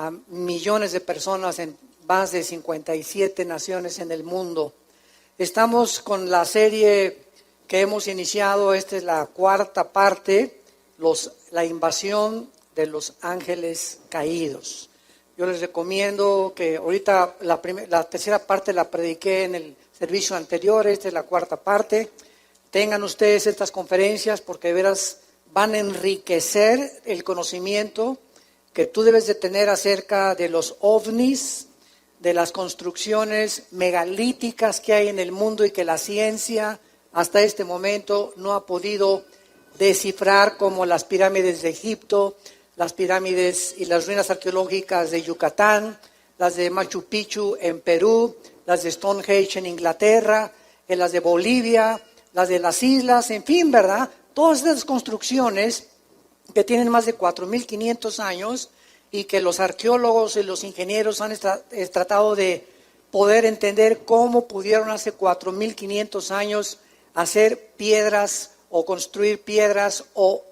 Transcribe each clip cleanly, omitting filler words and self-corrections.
a millones de personas en más de 57 naciones en el mundo. Estamos con la serie que hemos iniciado, esta es la cuarta parte, la invasión de los ángeles caídos. Yo les recomiendo que ahorita la tercera parte la prediqué en el servicio anterior, esta es la cuarta parte. Tengan ustedes estas conferencias porque de veras van a enriquecer el conocimiento que tú debes de tener acerca de los ovnis, de las construcciones megalíticas que hay en el mundo y que la ciencia hasta este momento no ha podido descifrar, como las pirámides de Egipto, las pirámides y las ruinas arqueológicas de Yucatán, las de Machu Picchu en Perú, las de Stonehenge en Inglaterra, las de Bolivia, las de las islas, en fin, ¿verdad? Todas estas construcciones que tienen más de 4.500 años y que los arqueólogos y los ingenieros han tratado de poder entender cómo pudieron hace 4.500 años hacer piedras o construir piedras o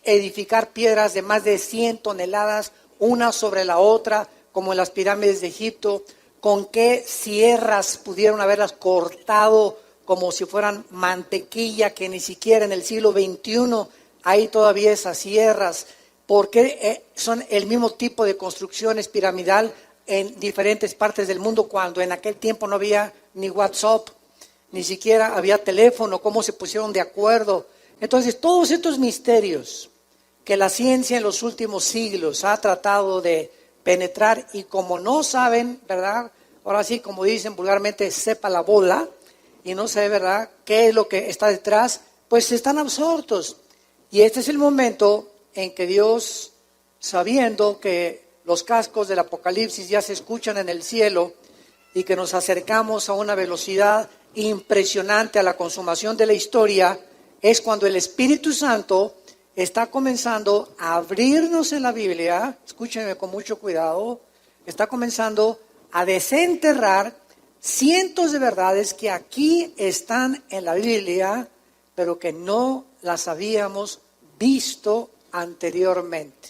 edificar piedras de más de 100 toneladas, una sobre la otra, como en las pirámides de Egipto, con qué sierras pudieron haberlas cortado como si fueran mantequilla, que ni siquiera en el siglo XXI hay todavía esas sierras, porque son el mismo tipo de construcciones piramidal en diferentes partes del mundo, cuando en aquel tiempo no había ni WhatsApp, ni siquiera había teléfono, cómo se pusieron de acuerdo. Entonces, todos estos misterios que la ciencia en los últimos siglos ha tratado de penetrar, y como no saben, ¿verdad? Ahora sí, como dicen vulgarmente, sepa la bola, y no sabe, ¿verdad?, qué es lo que está detrás, pues están absortos. Y este es el momento en que Dios, sabiendo que los cascos del Apocalipsis ya se escuchan en el cielo y que nos acercamos a una velocidad impresionante a la consumación de la historia, es cuando el Espíritu Santo está comenzando a abrirnos en la Biblia, escúchenme con mucho cuidado, está comenzando a desenterrar cientos de verdades que aquí están en la Biblia, pero que no las habíamos visto anteriormente.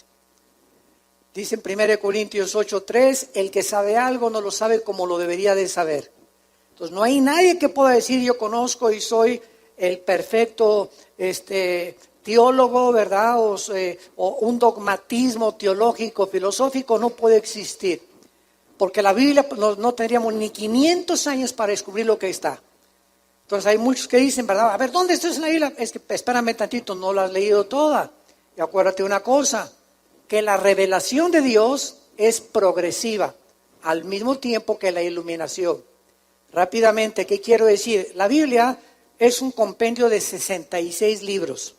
Dice en 1 Corintios 8:3, el que sabe algo no lo sabe como lo debería de saber. Entonces no hay nadie que pueda decir yo conozco y soy el perfecto teólogo, ¿verdad? O un dogmatismo teológico, filosófico no puede existir. Porque la Biblia no tendríamos ni 500 años para descubrir lo que está. Entonces hay muchos que dicen, ¿verdad? A ver, ¿dónde estás en la Biblia? Es que espérame tantito, no la has leído toda. Y acuérdate una cosa, que la revelación de Dios es progresiva, al mismo tiempo que la iluminación. Rápidamente, ¿qué quiero decir? La Biblia es un compendio de 66 libros,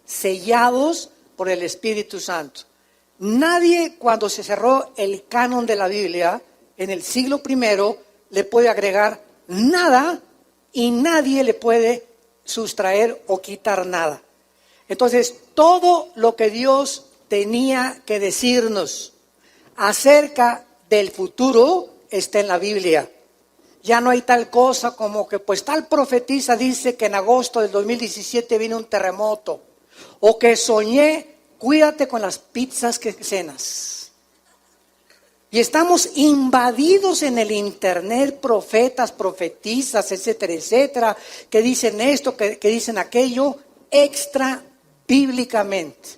sellados por el Espíritu Santo. Nadie, cuando se cerró el canon de la Biblia en el siglo I, le puede agregar nada y nadie le puede sustraer o quitar nada. Entonces, todo lo que Dios tenía que decirnos acerca del futuro está en la Biblia. Ya no hay tal cosa como que pues tal profetisa dice que en agosto del 2017 viene un terremoto, o que soñé. Cuídate con las pizzas que cenas. Y estamos invadidos en el internet, profetas, profetisas, etcétera, etcétera, que dicen esto, que dicen aquello, extra bíblicamente.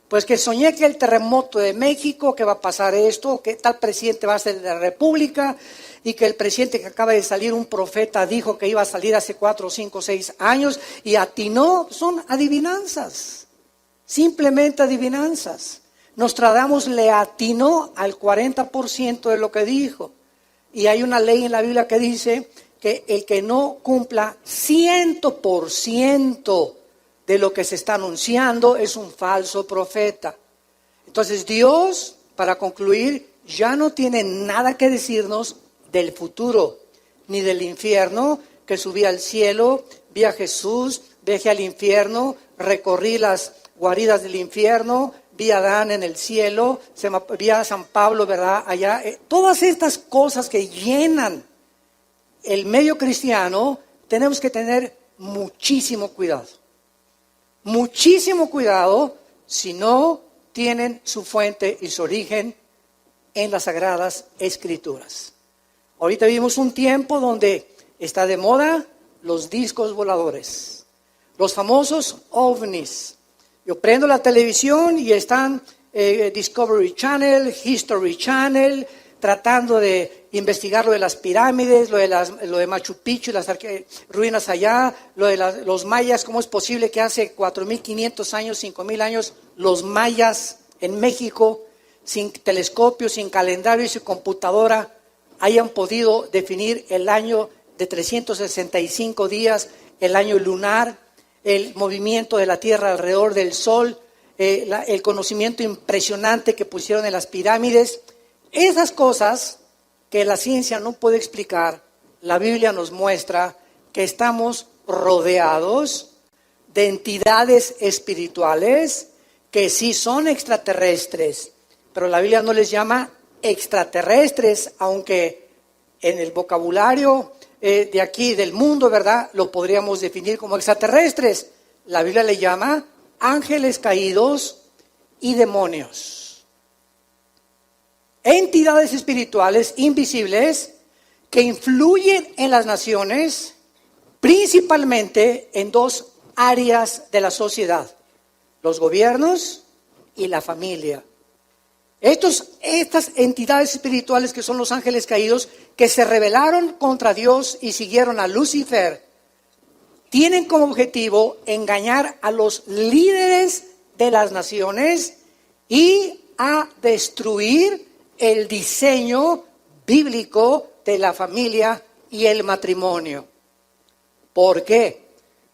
Pues que soñé que el terremoto de México, que va a pasar esto, que tal presidente va a ser de la República, y que el presidente que acaba de salir, un profeta, dijo que iba a salir hace 4, 5, 6 años, y atinó. Son adivinanzas. Simplemente adivinanzas. Nostradamus le atinó al 40% de lo que dijo. Y hay una ley en la Biblia que dice que el que no cumpla 100% de lo que se está anunciando es un falso profeta. Entonces Dios, para concluir, ya no tiene nada que decirnos del futuro, ni del infierno, que subí al cielo, vi a Jesús, bajé al infierno, recorrí las guaridas del infierno, vi a Adán en el cielo, vi a San Pablo, ¿verdad? Allá, todas estas cosas que llenan el medio cristiano, tenemos que tener muchísimo cuidado. Muchísimo cuidado si no tienen su fuente y su origen en las Sagradas Escrituras. Ahorita vivimos un tiempo donde está de moda los discos voladores, los famosos ovnis. Yo prendo la televisión y están Discovery Channel, History Channel, tratando de investigar lo de las pirámides, lo de Machu Picchu, las ruinas allá, lo de los mayas. ¿Cómo es posible que hace 4.500 años, 5.000 años, los mayas en México, sin telescopio, sin calendario y sin computadora, hayan podido definir el año de 365 días, el año lunar, el movimiento de la Tierra alrededor del Sol, el conocimiento impresionante que pusieron en las pirámides? Esas cosas que la ciencia no puede explicar, la Biblia nos muestra que estamos rodeados de entidades espirituales que sí son extraterrestres, pero la Biblia no les llama extraterrestres, aunque en el vocabulario de aquí, del mundo, ¿verdad?, lo podríamos definir como extraterrestres. La Biblia le llama ángeles caídos y demonios. Entidades espirituales invisibles que influyen en las naciones, principalmente en dos áreas de la sociedad: los gobiernos y la familia. Estas entidades espirituales que son los ángeles caídos, que se rebelaron contra Dios y siguieron a Lucifer, tienen como objetivo engañar a los líderes de las naciones y a destruir el diseño bíblico de la familia y el matrimonio. ¿Por qué?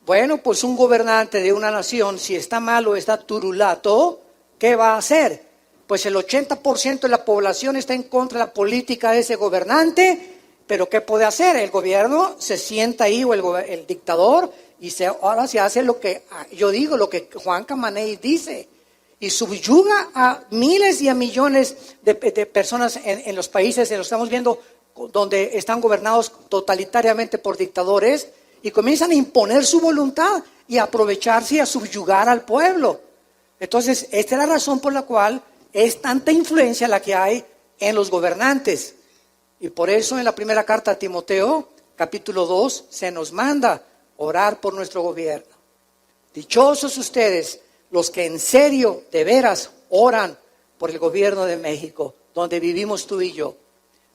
Bueno, pues un gobernante de una nación, si está malo, está turulato, ¿qué va a hacer? Pues el 80% de la población está en contra de la política de ese gobernante, pero ¿qué puede hacer? El gobierno se sienta ahí, o el dictador, y ahora se hace lo que yo digo, lo que Juan Camaney dice, y subyuga a miles y a millones de personas en los países, lo estamos viendo, donde están gobernados totalitariamente por dictadores, y comienzan a imponer su voluntad y a aprovecharse y a subyugar al pueblo. Entonces, esta es la razón por la cual es tanta influencia la que hay en los gobernantes. Y por eso en la primera carta a Timoteo, capítulo 2, se nos manda orar por nuestro gobierno. Dichosos ustedes, los que en serio, de veras, oran por el gobierno de México, donde vivimos tú y yo.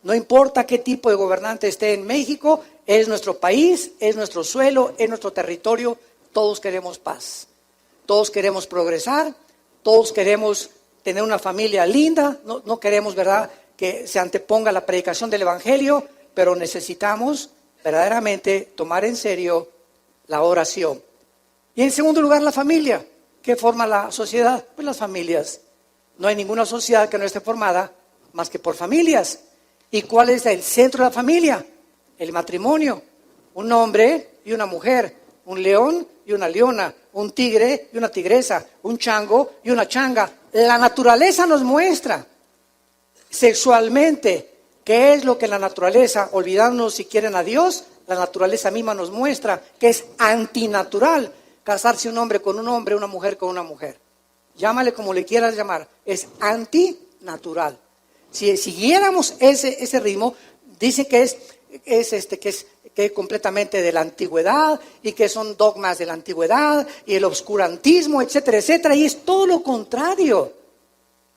No importa qué tipo de gobernante esté en México, es nuestro país, es nuestro suelo, es nuestro territorio. Todos queremos paz, todos queremos progresar, todos queremos tener una familia linda, no queremos, ¿verdad?, que se anteponga la predicación del Evangelio, pero necesitamos verdaderamente tomar en serio la oración. Y en segundo lugar, la familia. ¿Qué forma la sociedad? Pues las familias. No hay ninguna sociedad que no esté formada más que por familias. ¿Y cuál es el centro de la familia? El matrimonio. Un hombre y una mujer, un león y una leona, un tigre y una tigresa, un chango y una changa. La naturaleza nos muestra sexualmente qué es lo que la naturaleza, olvidándonos si quieren a Dios, la naturaleza misma nos muestra que es antinatural casarse un hombre con un hombre, una mujer con una mujer. Llámale como le quieras llamar, es antinatural. Si siguiéramos ese ritmo, dicen que es completamente de la antigüedad y que son dogmas de la antigüedad y el obscurantismo, etcétera, etcétera, y es todo lo contrario.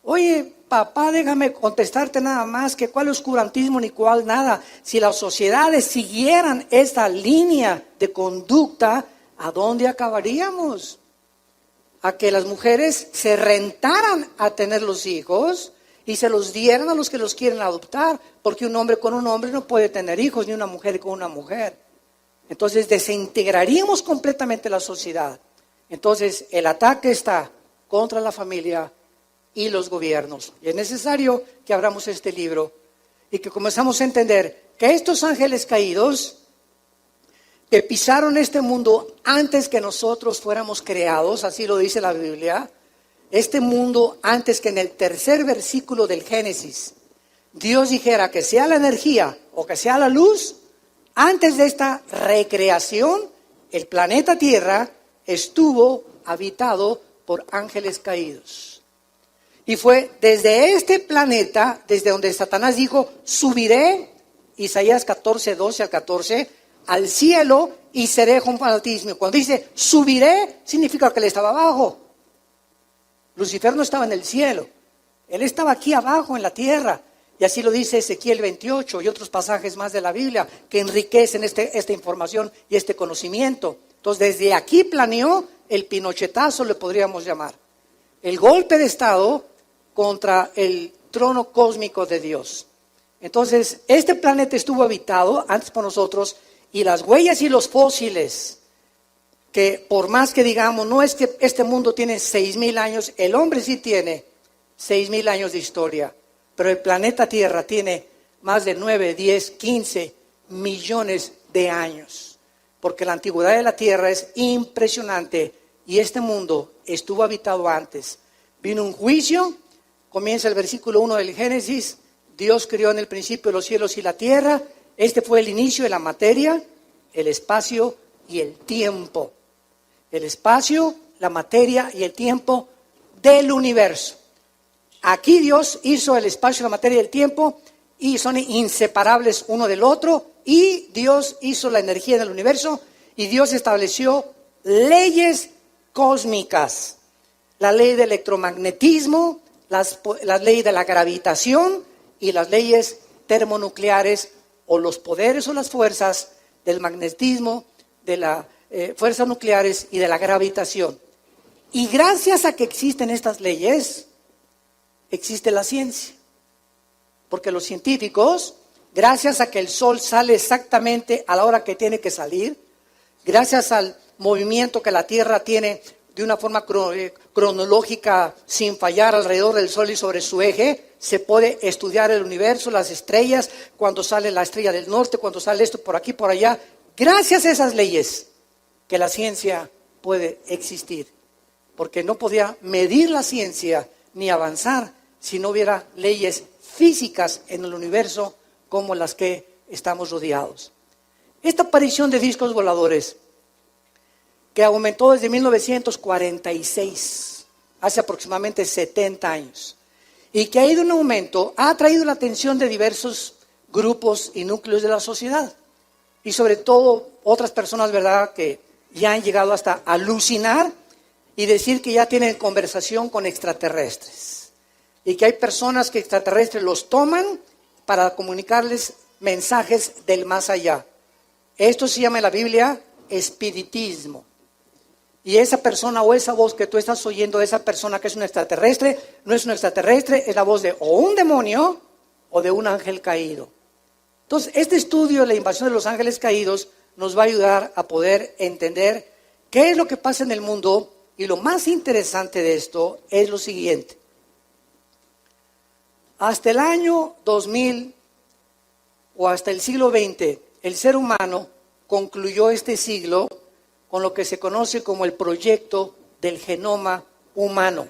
Oye, papá, déjame contestarte nada más, que cuál oscurantismo ni cuál nada. Si las sociedades siguieran esta línea de conducta, ¿a dónde acabaríamos? A que las mujeres se rentaran a tener los hijos y se los dieran a los que los quieren adoptar, porque un hombre con un hombre no puede tener hijos, ni una mujer con una mujer. Entonces desintegraríamos completamente la sociedad. Entonces el ataque está contra la familia y los gobiernos. Y es necesario que abramos este libro y que comenzamos a entender que estos ángeles caídos que pisaron este mundo antes que nosotros fuéramos creados, así lo dice la Biblia, este mundo antes que en el tercer versículo del Génesis, Dios dijera que sea la energía o que sea la luz, antes de esta recreación, el planeta Tierra estuvo habitado por ángeles caídos. Y fue desde este planeta, desde donde Satanás dijo, subiré, Isaías 14, 12 al 14, al cielo y seré junto al Altísimo. Cuando dice subiré, significa que él estaba abajo. Lucifer no estaba en el cielo, él estaba aquí abajo en la tierra. Y así lo dice Ezequiel 28 y otros pasajes más de la Biblia que enriquecen esta información y este conocimiento. Entonces desde aquí planeó el pinochetazo, le podríamos llamar. El golpe de estado contra el trono cósmico de Dios. Entonces este planeta estuvo habitado antes por nosotros y las huellas y los fósiles, que por más que digamos, no es que este mundo tiene 6,000 años, el hombre sí tiene 6,000 años de historia, pero el planeta Tierra tiene más de 9, 10, 15 millones de años, porque la antigüedad de la Tierra es impresionante y este mundo estuvo habitado antes. Vino un juicio, comienza el versículo 1 del Génesis, Dios creó en el principio los cielos y la tierra, este fue el inicio de la materia, el espacio y el tiempo. El espacio, la materia y el tiempo del universo. Aquí Dios hizo el espacio, la materia y el tiempo y son inseparables uno del otro, y Dios hizo la energía del universo y Dios estableció leyes cósmicas, la ley del electromagnetismo, las leyes de la gravitación y las leyes termonucleares, o los poderes o las fuerzas del magnetismo, de las fuerzas nucleares y de la gravitación. Y gracias a que existen estas leyes, existe la ciencia. Porque los científicos, gracias a que el sol sale exactamente a la hora que tiene que salir, gracias al movimiento que la Tierra tiene de una forma cronológica sin fallar alrededor del sol y sobre su eje, se puede estudiar el universo, las estrellas, cuando sale la estrella del norte, cuando sale esto por aquí, por allá. Gracias a esas leyes que la ciencia puede existir, porque no podía medir la ciencia ni avanzar si no hubiera leyes físicas en el universo como las que estamos rodeados. Esta aparición de discos voladores, que aumentó desde 1946, hace aproximadamente 70 años, y que ha ido en aumento, ha atraído la atención de diversos grupos y núcleos de la sociedad, y sobre todo otras personas, ¿verdad?, que ya han llegado hasta alucinar y decir que ya tienen conversación con extraterrestres, y que hay personas que extraterrestres los toman para comunicarles mensajes del más allá. Esto se llama en la Biblia espiritismo. Y esa persona o esa voz que tú estás oyendo de esa persona que es un extraterrestre, no es un extraterrestre, es la voz de o un demonio o de un ángel caído. Entonces, este estudio de la invasión de los ángeles caídos nos va a ayudar a poder entender qué es lo que pasa en el mundo, y lo más interesante de esto es lo siguiente. Hasta el año 2000 o hasta el siglo XX, el ser humano concluyó este siglo con lo que se conoce como el proyecto del genoma humano.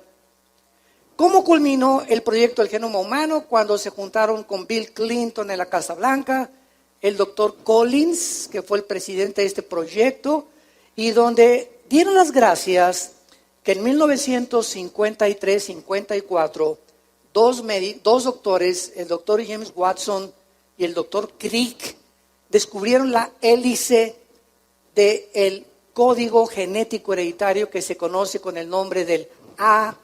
¿Cómo culminó el proyecto del genoma humano? Cuando se juntaron con Bill Clinton en la Casa Blanca, el doctor Collins, que fue el presidente de este proyecto, y donde dieron las gracias que en 1953-54, dos doctores, el doctor James Watson y el doctor Crick, descubrieron la hélice del código genético hereditario que se conoce con el nombre del ADN,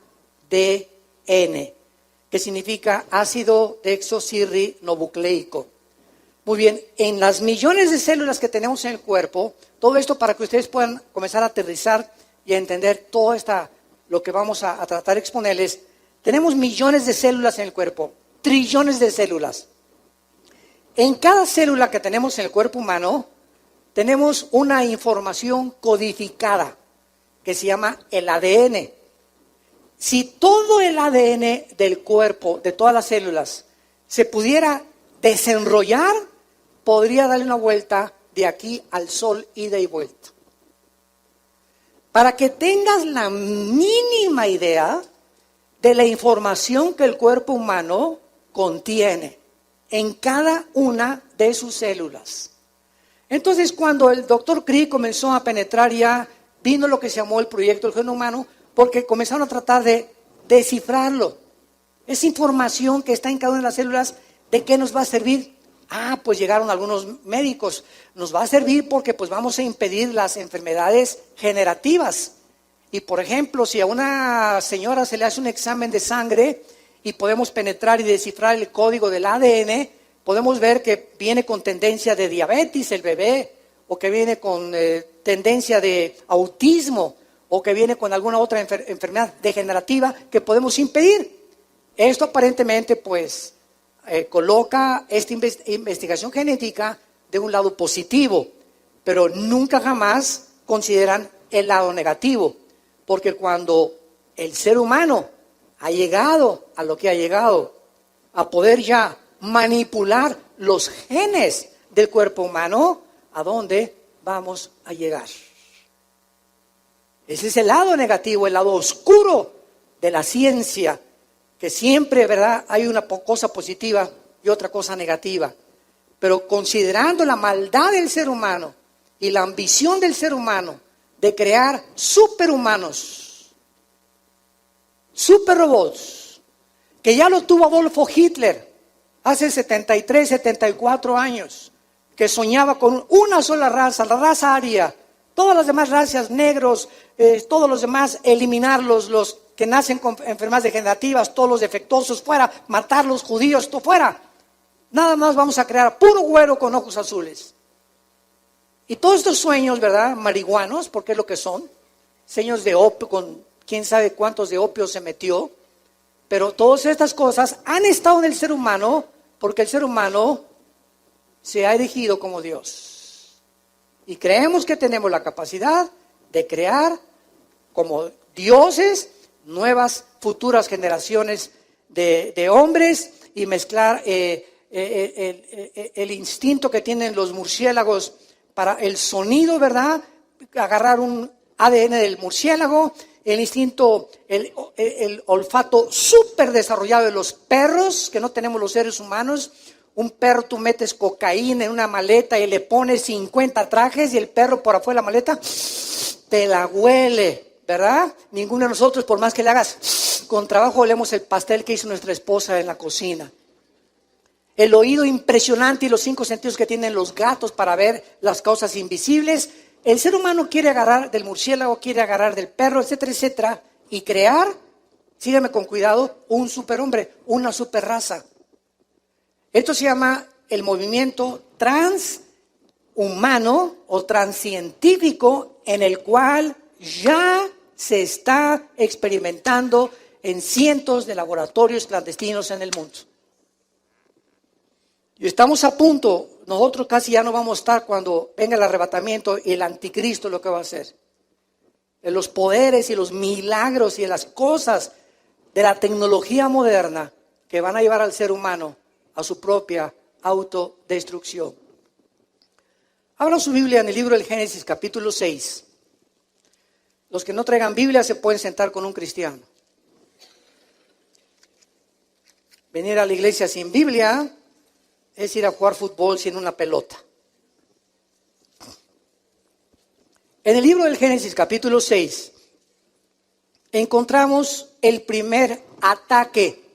que significa ácido desoxirribonucleico. Muy bien, en las millones de células que tenemos en el cuerpo, todo esto para que ustedes puedan comenzar a aterrizar y a entender todo lo que vamos a tratar de exponerles. Tenemos millones de células en el cuerpo, trillones de células. En cada célula que tenemos en el cuerpo humano, tenemos una información codificada que se llama el ADN. Si todo el ADN del cuerpo, de todas las células, se pudiera desenrollar, podría darle una vuelta de aquí al sol, ida y vuelta. Para que tengas la mínima idea de la información que el cuerpo humano contiene en cada una de sus células. Entonces, cuando el doctor Crick comenzó a penetrar, ya vino lo que se llamó el proyecto del genoma humano, porque comenzaron a tratar de descifrarlo. Es información que está en cada una de las células. ¿De qué nos va a servir? Pues llegaron algunos médicos. Nos va a servir porque pues vamos a impedir las enfermedades generativas. Y por ejemplo, si a una señora se le hace un examen de sangre y podemos penetrar y descifrar el código del ADN, podemos ver que viene con tendencia de diabetes el bebé, o que viene con tendencia de autismo, o que viene con alguna otra enfermedad degenerativa que podemos impedir. Esto aparentemente pues coloca esta investigación genética de un lado positivo, pero nunca jamás consideran el lado negativo, porque cuando el ser humano ha llegado a lo que ha llegado, a poder ya manipular los genes del cuerpo humano, ¿a dónde vamos a llegar? Ese es el lado negativo, el lado oscuro de la ciencia, que siempre, ¿verdad?, hay una cosa positiva y otra cosa negativa. Pero considerando la maldad del ser humano y la ambición del ser humano de crear superhumanos, superrobots, que ya lo tuvo Adolfo Hitler hace 73, 74 años, que soñaba con una sola raza, la raza aria, todas las demás razas, negros, todos los demás, eliminarlos, los que nacen con enfermedades degenerativas, todos los defectuosos fuera, matar los judíos, todo fuera. Nada más vamos a crear puro güero con ojos azules. Y todos estos sueños, ¿verdad?, marihuanos, porque es lo que son, sueños de opio, con quién sabe cuántos de opio se metió, pero todas estas cosas han estado en el ser humano, porque el ser humano se ha erigido como Dios. Y creemos que tenemos la capacidad de crear como dioses nuevas futuras generaciones de hombres y mezclar el instinto que tienen los murciélagos para el sonido, ¿verdad? Agarrar un ADN del murciélago, el instinto, el olfato súper desarrollado de los perros, que no tenemos los seres humanos. Un perro, tú metes cocaína en una maleta y le pones 50 trajes y el perro por afuera de la maleta te la huele, ¿verdad? Ninguno de nosotros, por más que le hagas con trabajo, olemos el pastel que hizo nuestra esposa en la cocina. El oído impresionante y los 5 sentidos que tienen los gatos para ver las cosas invisibles. El ser humano quiere agarrar del murciélago, quiere agarrar del perro, etcétera, etcétera, y crear, síganme con cuidado, un superhombre, una superraza. Esto se llama el movimiento transhumano o transcientífico, en el cual ya se está experimentando en cientos de laboratorios clandestinos en el mundo. Y estamos a punto, nosotros casi ya no vamos a estar cuando venga el arrebatamiento y el anticristo lo que va a hacer. En los poderes y los milagros y las cosas de la tecnología moderna que van a llevar al ser humano a su propia autodestrucción. Abran su Biblia en el libro del Génesis, capítulo 6. Los que no traigan Biblia se pueden sentar con un cristiano. Venir a la iglesia sin Biblia es ir a jugar fútbol sin una pelota. En el libro del Génesis, capítulo 6, encontramos el primer ataque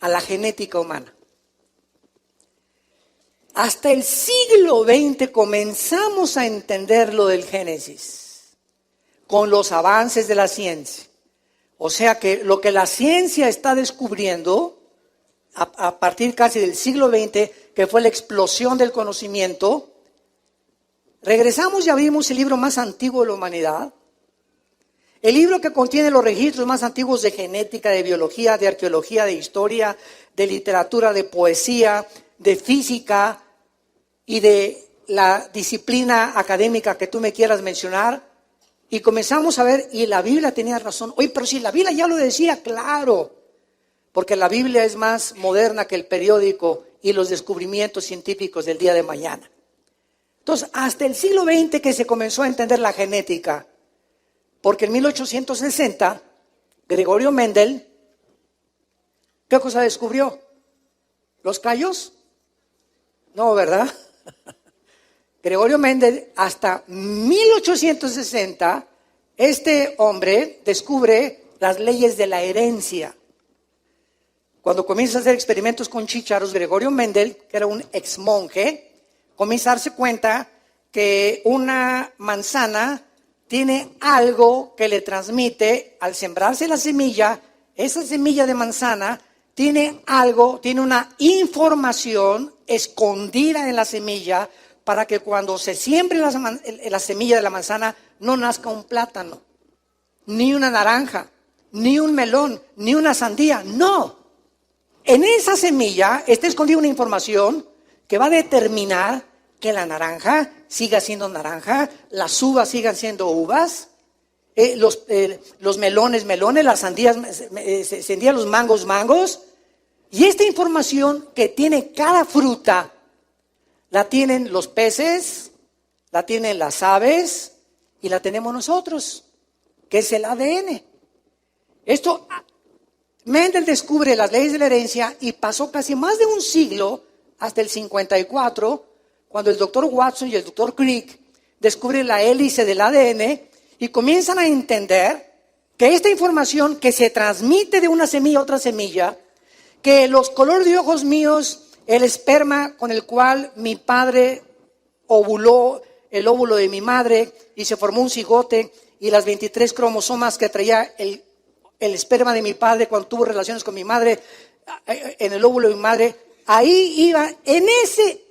a la genética humana. Hasta el siglo XX comenzamos a entender lo del Génesis, con los avances de la ciencia. O sea que lo que la ciencia está descubriendo a partir casi del siglo XX, que fue la explosión del conocimiento, regresamos y abrimos el libro más antiguo de la humanidad, el libro que contiene los registros más antiguos de genética, de biología, de arqueología, de historia, de literatura, de poesía, de física y de la disciplina académica que tú me quieras mencionar. Y comenzamos a ver, y la Biblia tenía razón. Oye, pero si la Biblia ya lo decía, claro, porque la Biblia es más moderna que el periódico y los descubrimientos científicos del día de mañana. Entonces, hasta el siglo XX que se comenzó a entender la genética, porque en 1860, Gregorio Mendel, ¿qué cosa descubrió? ¿Los callos? No, ¿verdad? Gregorio Mendel, hasta 1860, este hombre descubre las leyes de la herencia. Cuando comienza a hacer experimentos con chícharos, Gregorio Mendel, que era un ex monje, comienza a darse cuenta que una manzana tiene algo que le transmite al sembrarse la semilla. Esa semilla de manzana tiene algo, tiene una información escondida en la semilla para que cuando se siembre la semilla de la manzana no nazca un plátano, ni una naranja, ni un melón, ni una sandía. No. En esa semilla está escondida una información que va a determinar que la naranja siga siendo naranja, las uvas sigan siendo uvas, los melones, las sandías, los mangos. Y esta información que tiene cada fruta, la tienen los peces, la tienen las aves y la tenemos nosotros, que es el ADN. Esto, Mendel descubre las leyes de la herencia y pasó casi más de un siglo, hasta el 54, cuando el doctor Watson y el doctor Crick descubren la hélice del ADN y comienzan a entender que esta información que se transmite de una semilla a otra semilla, que los colores de ojos míos, el esperma con el cual mi padre ovuló, el óvulo de mi madre y se formó un cigote, y las 23 cromosomas que traía el esperma de mi padre cuando tuvo relaciones con mi madre, en el óvulo de mi madre, ahí iba, en ese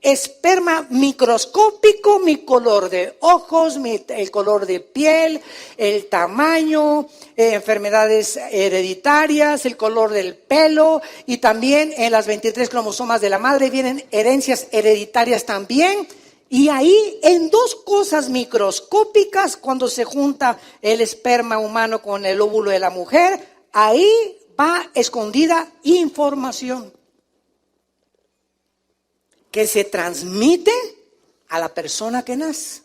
esperma microscópico, mi color de ojos, el color de piel, el tamaño, enfermedades hereditarias, el color del pelo, y también en las 23 cromosomas de la madre vienen herencias hereditarias también. Y ahí, en dos cosas microscópicas, cuando se junta el esperma humano con el óvulo de la mujer, ahí va escondida información que se transmite a la persona que nace.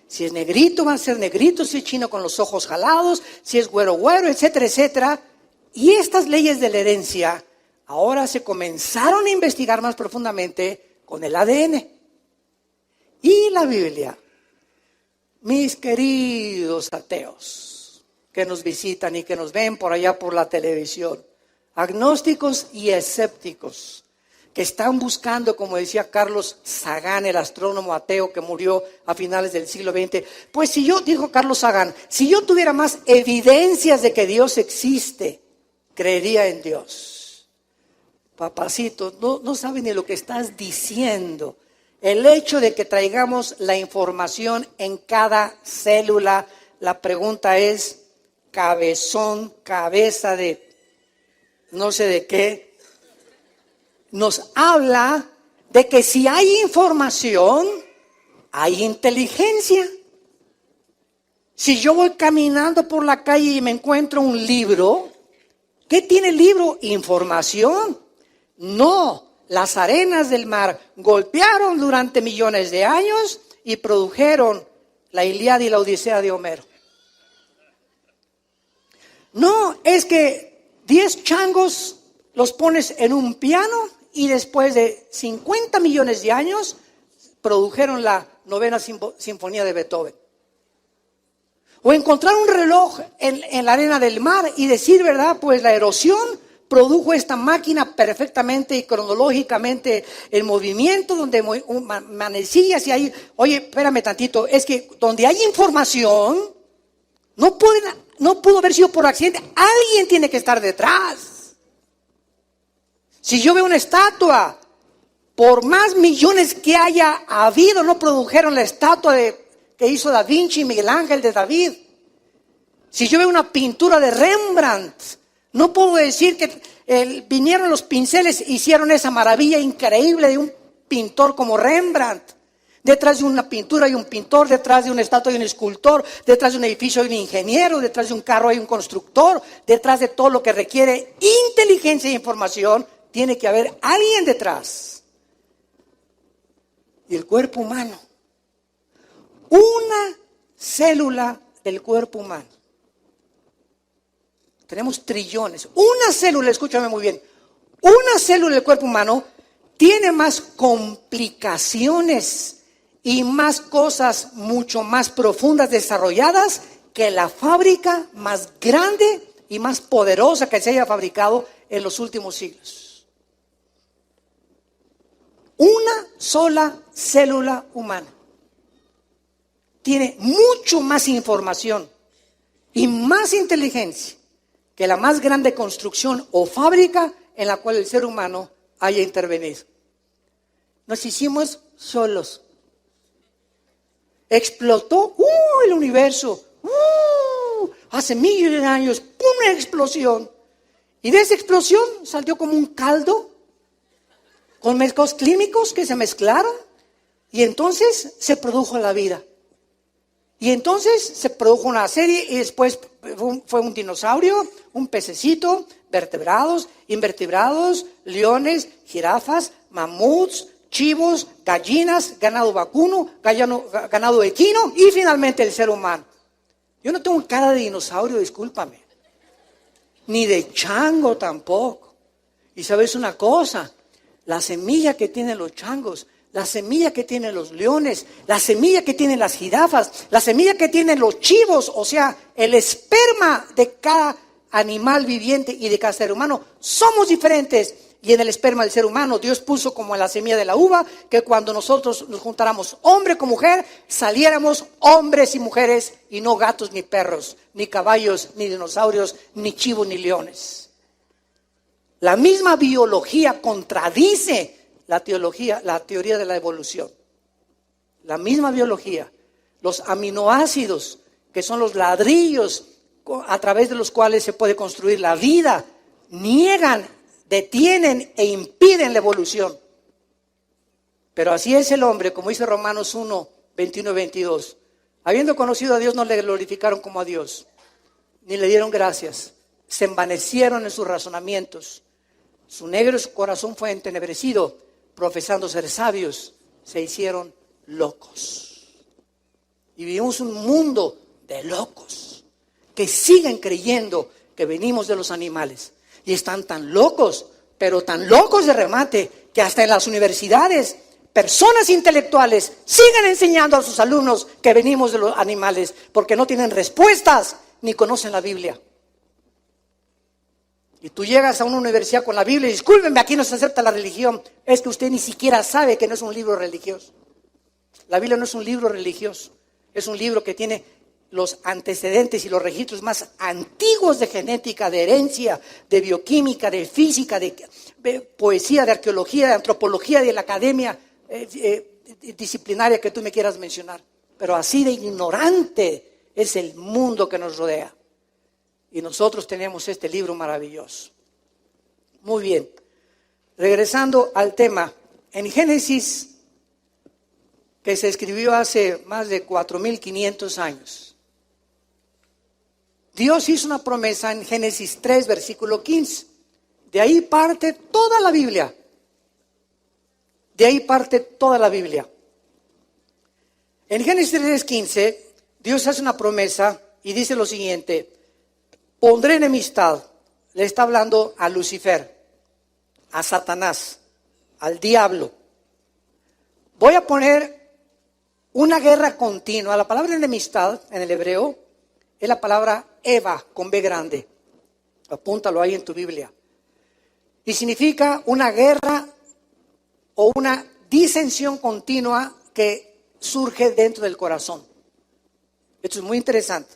Si es negrito, va a ser negrito; si es chino, con los ojos jalados; si es güero, etcétera, etcétera. Y estas leyes de la herencia ahora se comenzaron a investigar más profundamente con el ADN. Y la Biblia, mis queridos ateos que nos visitan y que nos ven por allá por la televisión, agnósticos y escépticos, que están buscando, como decía Carlos Sagan, el astrónomo ateo que murió a finales del siglo XX, pues dijo Carlos Sagan, si yo tuviera más evidencias de que Dios existe, creería en Dios. Papacito, no saben ni lo que estás diciendo. El hecho de que traigamos la información en cada célula, la pregunta es, cabezón, cabeza de no sé de qué, nos habla de que si hay información, hay inteligencia. Si yo voy caminando por la calle y me encuentro un libro, ¿qué tiene el libro? Información. No. Las arenas del mar golpearon durante millones de años y produjeron la Ilíada y la Odisea de Homero. No, es que 10 changos los pones en un piano y después de 50 millones de años produjeron la novena sinfonía de Beethoven. O encontrar un reloj en la arena del mar y decir, ¿verdad? Pues la erosión produjo esta máquina perfectamente y cronológicamente en movimiento, donde manecillas y ahí, oye, espérame tantito, es que donde hay información, no pudo haber sido por accidente, alguien tiene que estar detrás. Si yo veo una estatua, por más millones que haya habido, no produjeron la estatua que hizo Da Vinci y Miguel Ángel de David. Si yo veo una pintura de Rembrandt, no puedo decir que vinieron los pinceles, hicieron esa maravilla increíble de un pintor como Rembrandt. Detrás de una pintura hay un pintor, detrás de una estatua hay un escultor, detrás de un edificio hay un ingeniero, detrás de un carro hay un constructor, detrás de todo lo que requiere inteligencia e información, tiene que haber alguien detrás. Y el cuerpo humano, una célula del cuerpo humano. Tenemos trillones. Una célula, escúchame muy bien, una célula del cuerpo humano tiene más complicaciones y más cosas mucho más profundas desarrolladas que la fábrica más grande y más poderosa que se haya fabricado en los últimos siglos. Una sola célula humana tiene mucho más información y más inteligencia que la más grande construcción o fábrica en la cual el ser humano haya intervenido. Nos hicimos solos. Explotó el universo. Hace millones de años, una explosión. Y de esa explosión salió como un caldo con mezclos químicos que se mezclaron. Y entonces se produjo la vida. Y entonces se produjo una serie y después fue un dinosaurio, un pececito, vertebrados, invertebrados, leones, jirafas, mamuts, chivos, gallinas, ganado vacuno, ganado equino y finalmente el ser humano. Yo no tengo cara de dinosaurio, discúlpame. Ni de chango tampoco. Y sabes una cosa, la semilla que tienen los changos, la semilla que tienen los leones, la semilla que tienen las jirafas, la semilla que tienen los chivos, o sea, el esperma de cada animal viviente y de cada ser humano, somos diferentes. Y en el esperma del ser humano, Dios puso como en la semilla de la uva, que cuando nosotros nos juntáramos hombre con mujer, saliéramos hombres y mujeres, y no gatos ni perros, ni caballos, ni dinosaurios, ni chivos, ni leones. La misma biología contradice la teoría de la evolución. La misma biología, los aminoácidos, que son los ladrillos a través de los cuales se puede construir la vida, niegan, detienen e impiden la evolución. Pero así es el hombre, como dice Romanos 1, 21 y 22. Habiendo conocido a Dios, no le glorificaron como a Dios, ni le dieron gracias. Se envanecieron en sus razonamientos. Su negro corazón fue entenebrecido. Profesando ser sabios, se hicieron locos. Y vivimos un mundo de locos que siguen creyendo que venimos de los animales. Y están tan locos, pero tan locos de remate, que hasta en las universidades, personas intelectuales siguen enseñando a sus alumnos que venimos de los animales, porque no tienen respuestas ni conocen la Biblia. Y tú llegas a una universidad con la Biblia y discúlpenme, aquí no se acepta la religión. Es que usted ni siquiera sabe que no es un libro religioso. La Biblia no es un libro religioso. Es un libro que tiene los antecedentes y los registros más antiguos de genética, de herencia, de bioquímica, de física, de poesía, de arqueología, de antropología, de la academia disciplinaria que tú me quieras mencionar. Pero así de ignorante es el mundo que nos rodea. Y nosotros tenemos este libro maravilloso. Muy bien. Regresando al tema, en Génesis, que se escribió hace más de 4,500 años, Dios hizo una promesa en Génesis 3, versículo 15. De ahí parte toda la Biblia. De ahí parte toda la Biblia. En Génesis 3, 15, Dios hace una promesa y dice lo siguiente: pondré enemistad, le está hablando a Lucifer, a Satanás, al diablo. Voy a poner una guerra continua. La palabra enemistad en el hebreo es la palabra Eva con B grande. Apúntalo ahí en tu Biblia. Y significa una guerra o una disensión continua que surge dentro del corazón. Esto es muy interesante.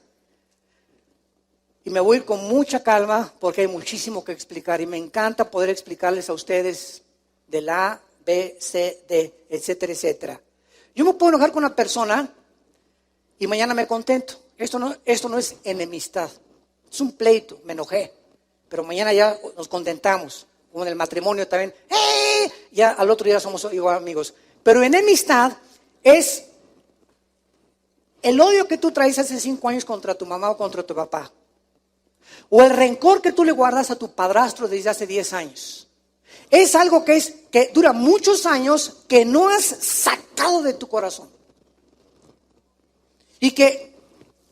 Y me voy a ir con mucha calma porque hay muchísimo que explicar. Y me encanta poder explicarles a ustedes del A, B, C, D, etcétera, etcétera. Yo me puedo enojar con una persona y mañana me contento. Esto no es enemistad. Es un pleito, me enojé. Pero mañana ya nos contentamos. Como en el matrimonio también. ¡Eh! Ya al otro día somos igual amigos. Pero enemistad es el odio que tú traes hace 5 años contra tu mamá o contra tu papá. O el rencor que tú le guardas a tu padrastro desde hace 10 años. Es algo que dura muchos años que no has sacado de tu corazón. Y que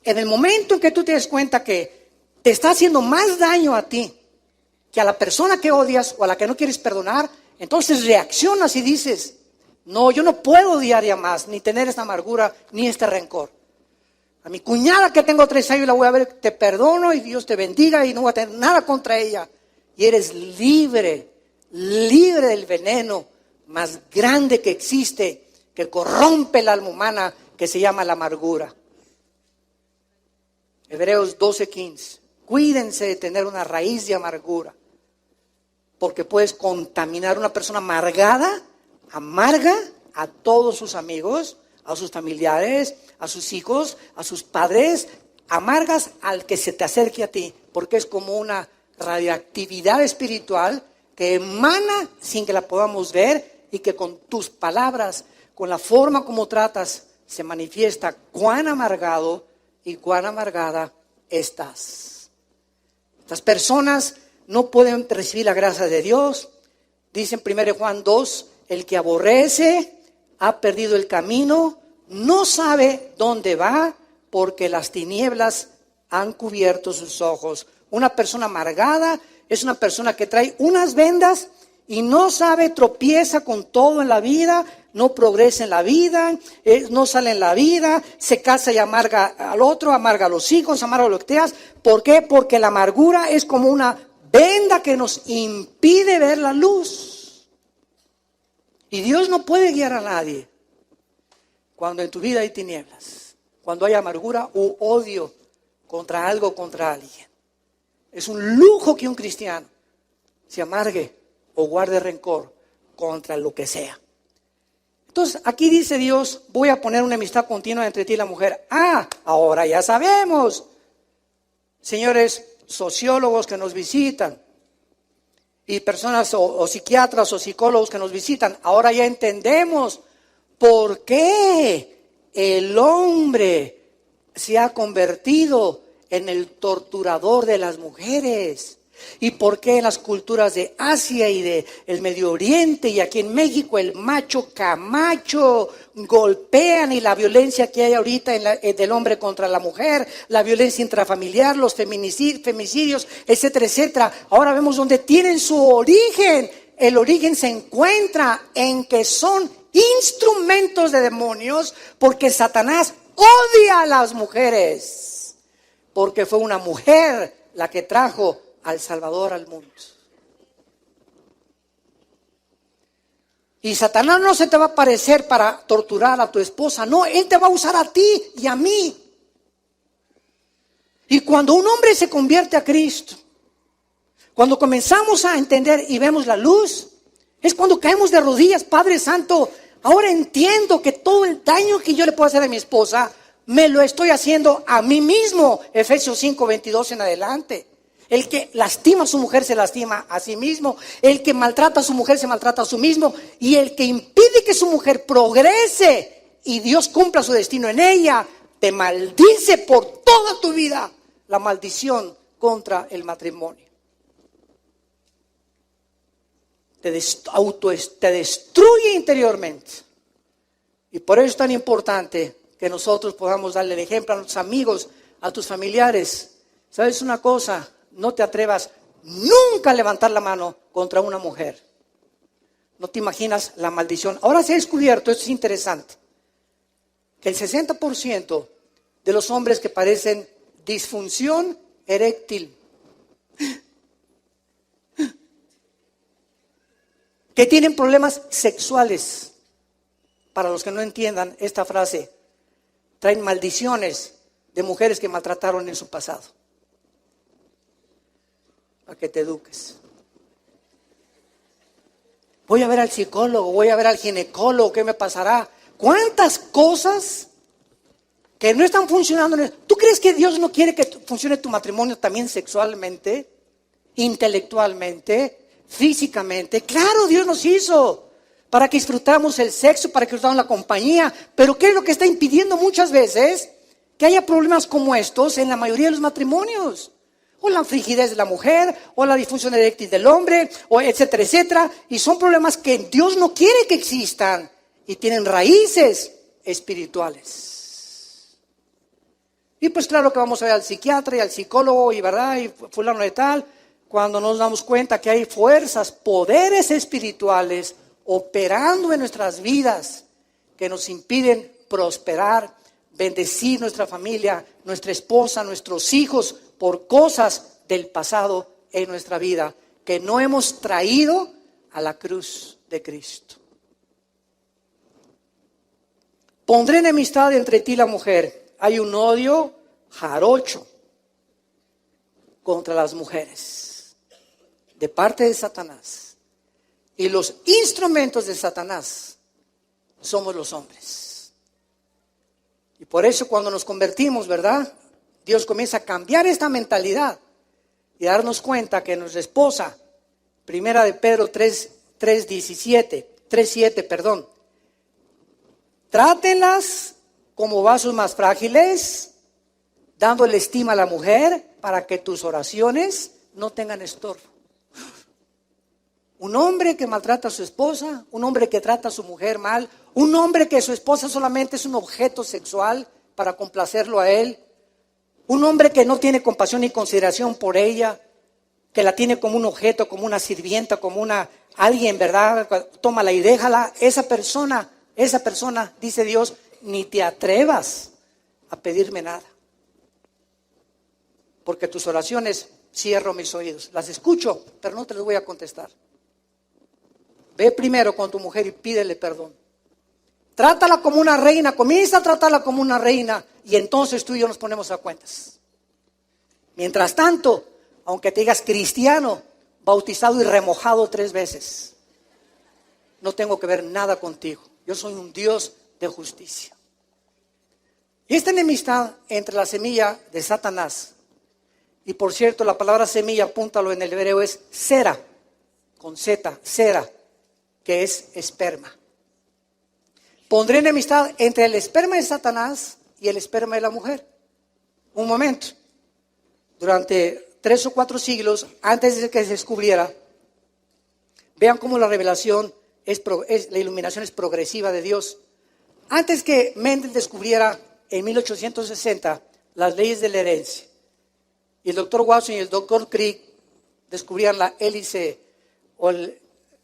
en el momento en que tú te des cuenta que te está haciendo más daño a ti que a la persona que odias o a la que no quieres perdonar, entonces reaccionas y dices: no, yo no puedo odiar ya más, ni tener esta amargura, ni este rencor. A mi cuñada que tengo 3 años la voy a ver, te perdono y Dios te bendiga y no voy a tener nada contra ella. Y eres libre, libre del veneno más grande que existe, que corrompe el alma humana, que se llama la amargura. Hebreos 12:15. Cuídense de tener una raíz de amargura, porque puedes contaminar a una persona amargada, amarga a todos sus amigos, a sus familiares, a sus hijos, a sus padres, amargas al que se te acerque a ti, porque es como una radioactividad espiritual que emana sin que la podamos ver y que con tus palabras, con la forma como tratas, se manifiesta cuán amargado y cuán amargada estás. Estas personas no pueden recibir la gracia de Dios. Dice en 1 Juan 2, el que aborrece ha perdido el camino, no sabe dónde va, porque las tinieblas han cubierto sus ojos. Una persona amargada es una persona que trae unas vendas y no sabe, tropieza con todo en la vida, no progresa en la vida, no sale en la vida, se casa y amarga al otro, amarga a los hijos, amarga a los que teas. ¿Por qué? Porque la amargura es como una venda que nos impide ver la luz. Y Dios no puede guiar a nadie cuando en tu vida hay tinieblas, cuando hay amargura u odio contra algo o contra alguien. Es un lujo que un cristiano se amargue o guarde rencor contra lo que sea. Entonces, aquí dice Dios, voy a poner una amistad continua entre ti y la mujer. Ahora ya sabemos, señores sociólogos que nos visitan y personas o psiquiatras o psicólogos que nos visitan, ahora ya entendemos por qué el hombre se ha convertido en el torturador de las mujeres. ¿Y por qué en las culturas de Asia y de el Medio Oriente y aquí en México el macho camacho golpean y la violencia que hay ahorita del hombre contra la mujer, la violencia intrafamiliar, los femicidios, etcétera, etcétera? Ahora vemos dónde tienen su origen. El origen se encuentra en que son instrumentos de demonios, porque Satanás odia a las mujeres, porque fue una mujer la que trajo al Salvador al mundo. Y Satanás no se te va a aparecer para torturar a tu esposa, no, él te va a usar a ti y a mí. Y cuando un hombre se convierte a Cristo, cuando comenzamos a entender y vemos la luz, es cuando caemos de rodillas. Padre Santo, ahora entiendo que todo el daño que yo le puedo hacer a mi esposa, me lo estoy haciendo a mí mismo. Efesios 5:22 en adelante. El que lastima a su mujer se lastima a sí mismo. El que maltrata a su mujer se maltrata a sí mismo. Y el que impide que su mujer progrese y Dios cumpla su destino en ella, te maldice por toda tu vida. La maldición contra el matrimonio. Te destruye interiormente. Y por eso es tan importante que nosotros podamos darle el ejemplo a nuestros amigos, a tus familiares. ¿Sabes una cosa? No te atrevas nunca a levantar la mano contra una mujer. No te imaginas la maldición. Ahora se ha descubierto, esto es interesante, que el 60% de los hombres que padecen disfunción eréctil, que tienen problemas sexuales, para los que no entiendan esta frase, traen maldiciones de mujeres que maltrataron en su pasado. Para que te eduques. Voy a ver al psicólogo, voy a ver al ginecólogo, ¿qué me pasará? ¿Cuántas cosas que no están funcionando? ¿Tú crees que Dios no quiere que funcione tu matrimonio también sexualmente, intelectualmente, físicamente? Claro, Dios nos hizo para que disfrutáramos el sexo, para que disfrutáramos la compañía. Pero ¿qué es lo que está impidiendo muchas veces que haya problemas como estos en la mayoría de los matrimonios? O la frigidez de la mujer, o la disfunción eréctil del hombre, o etcétera, etcétera. Y son problemas que Dios no quiere que existan y tienen raíces espirituales. Y pues claro que vamos a ver al psiquiatra y al psicólogo y verdad, y fulano de tal, cuando nos damos cuenta que hay fuerzas, poderes espirituales operando en nuestras vidas que nos impiden prosperar, bendecir nuestra familia, nuestra esposa, nuestros hijos, por cosas del pasado en nuestra vida que no hemos traído a la cruz de Cristo. Pondré enemistad entre ti y la mujer. Hay un odio jarocho contra las mujeres de parte de Satanás. Y los instrumentos de Satanás somos los hombres. Y por eso cuando nos convertimos, ¿verdad? Dios comienza a cambiar esta mentalidad y darnos cuenta que nuestra esposa, primera de Pedro 3:7, trátenlas como vasos más frágiles, dándole estima a la mujer para que tus oraciones no tengan estorbo. Un hombre que maltrata a su esposa, un hombre que trata a su mujer mal, un hombre que su esposa solamente es un objeto sexual para complacerlo a él, un hombre que no tiene compasión ni consideración por ella, que la tiene como un objeto, como una sirvienta, como alguien, ¿verdad? Tómala y déjala. Esa persona, dice Dios, ni te atrevas a pedirme nada. Porque tus oraciones cierro mis oídos. Las escucho, pero no te las voy a contestar. Ve primero con tu mujer y pídele perdón. Trátala como una reina, comienza a tratarla como una reina y entonces tú y yo nos ponemos a cuentas. Mientras tanto, aunque te digas cristiano, bautizado y remojado 3 veces, no tengo que ver nada contigo. Yo soy un Dios de justicia. Y esta enemistad entre la semilla de Satanás, y por cierto la palabra semilla, apúntalo en el hebreo, es sera, con Z, sera, que es esperma. Pondré enemistad entre el esperma de Satanás y el esperma de la mujer. Un momento. Durante 3 o 4 siglos, antes de que se descubriera, vean cómo la revelación la iluminación es progresiva de Dios. Antes que Mendel descubriera en 1860 las leyes de la herencia, y el doctor Watson y el doctor Crick descubrían la hélice o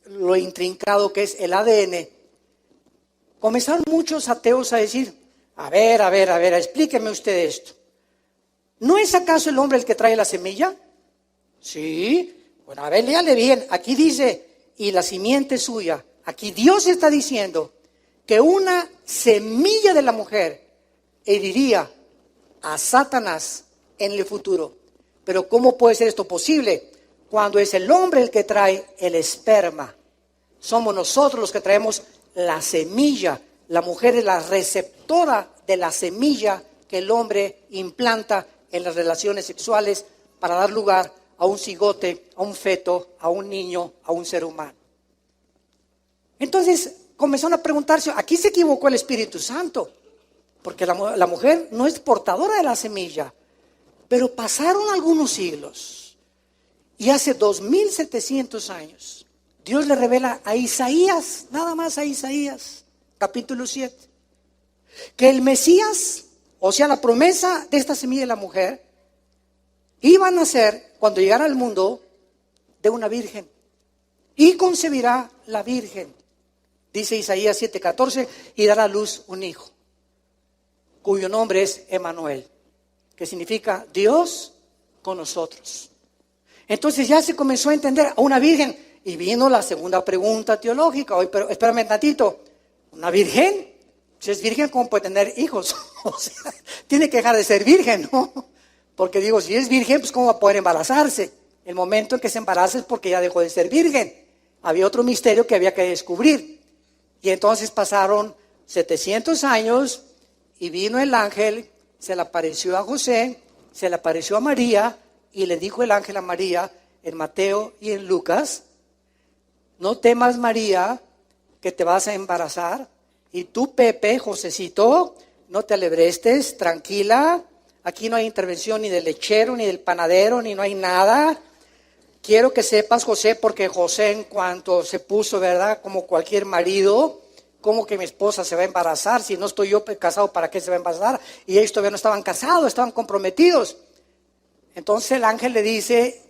lo intrincado que es el ADN, comenzaron muchos ateos a decir, a ver, explíqueme usted esto. ¿No es acaso el hombre el que trae la semilla? Sí. Bueno, a ver, léale bien. Aquí dice, y la simiente suya. Aquí Dios está diciendo que una semilla de la mujer heriría a Satanás en el futuro. Pero ¿cómo puede ser esto posible? Cuando es el hombre el que trae el esperma. Somos nosotros los que traemos la semilla. La mujer es la receptora de la semilla que el hombre implanta en las relaciones sexuales para dar lugar a un cigote, a un feto, a un niño, a un ser humano. Entonces comenzaron a preguntarse, aquí se equivocó el Espíritu Santo, porque la mujer no es portadora de la semilla. Pero pasaron algunos siglos y hace 2700 años Dios le revela a Isaías, nada más a Isaías, capítulo 7, que el Mesías, o sea la promesa de esta semilla de la mujer, iba a nacer cuando llegara al mundo de una virgen y concebirá la virgen, dice Isaías 7:14, y dará a luz un hijo, cuyo nombre es Emmanuel, que significa Dios con nosotros. Entonces ya se comenzó a entender a una virgen, y vino la segunda pregunta teológica. Hoy, pero espérame un ratito, ¿una virgen? Si es virgen, ¿cómo puede tener hijos? O sea, tiene que dejar de ser virgen, ¿no? Porque digo, si es virgen, pues ¿cómo va a poder embarazarse? El momento en que se embaraza es porque ya dejó de ser virgen. Había otro misterio que había que descubrir. Y entonces pasaron 700 años y vino el ángel, se le apareció a José, se le apareció a María y le dijo el ángel a María en Mateo y en Lucas, no temas María que te vas a embarazar y tú Pepe, Josecito, no te alebrestes, tranquila, aquí no hay intervención ni del lechero ni del panadero ni no hay nada. Quiero que sepas, José, porque José en cuanto se puso, ¿verdad? Como cualquier marido, ¿cómo que mi esposa se va a embarazar? Si no estoy yo casado, ¿para qué se va a embarazar? Y ellos todavía no estaban casados, estaban comprometidos. Entonces el ángel le dice,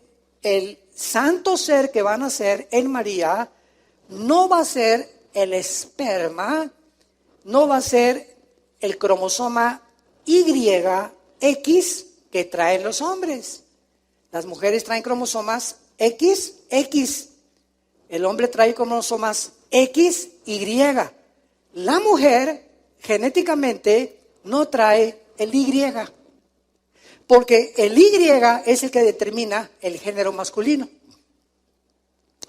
el santo ser que va a nacer en María no va a ser el esperma, no va a ser el cromosoma YX que traen los hombres. Las mujeres traen cromosomas XX. El hombre trae cromosomas XY. La mujer genéticamente no trae el Y. Porque el Y es el que determina el género masculino.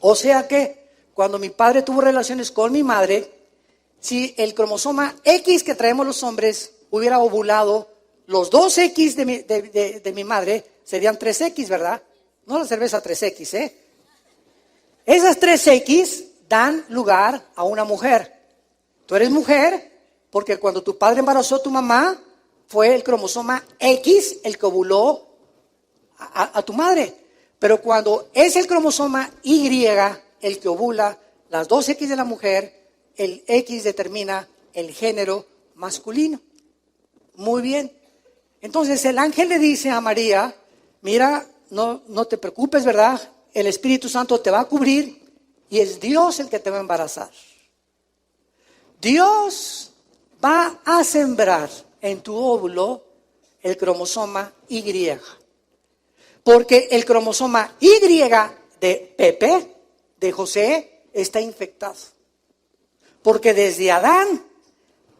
O sea que cuando mi padre tuvo relaciones con mi madre, si el cromosoma X que traemos los hombres hubiera ovulado, los dos X de mi madre serían 3X, ¿verdad? No la cerveza 3X, ¿eh? Esas 3X dan lugar a una mujer. Tú eres mujer porque cuando tu padre embarazó a tu mamá, fue el cromosoma X el que ovuló a tu madre. Pero cuando es el cromosoma Y el que ovula las dos X de la mujer, el X determina el género masculino. Muy bien. Entonces el ángel le dice a María, mira, no te preocupes, ¿verdad? El Espíritu Santo te va a cubrir y es Dios el que te va a embarazar. Dios va a sembrar en tu óvulo el cromosoma Y. Porque el cromosoma Y de Pepe, de José, está infectado. Porque desde Adán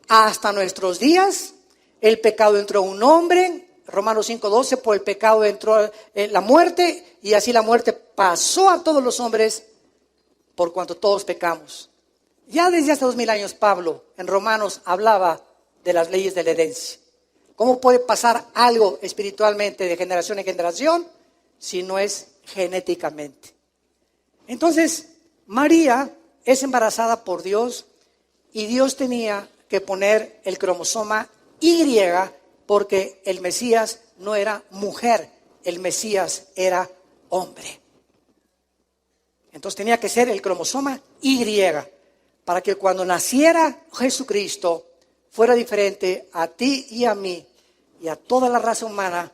hasta nuestros días, el pecado entró en un hombre, Romanos 5:12, por el pecado entró la muerte, y así la muerte pasó a todos los hombres por cuanto todos pecamos. Ya desde hace 2000 años Pablo en Romanos hablaba de las leyes de la herencia. ¿Cómo puede pasar algo espiritualmente de generación en generación si no es genéticamente? Entonces, María es embarazada por Dios y Dios tenía que poner el cromosoma Y porque el Mesías no era mujer, el Mesías era hombre. Entonces tenía que ser el cromosoma Y para que cuando naciera Jesucristo fuera diferente a ti y a mí y a toda la raza humana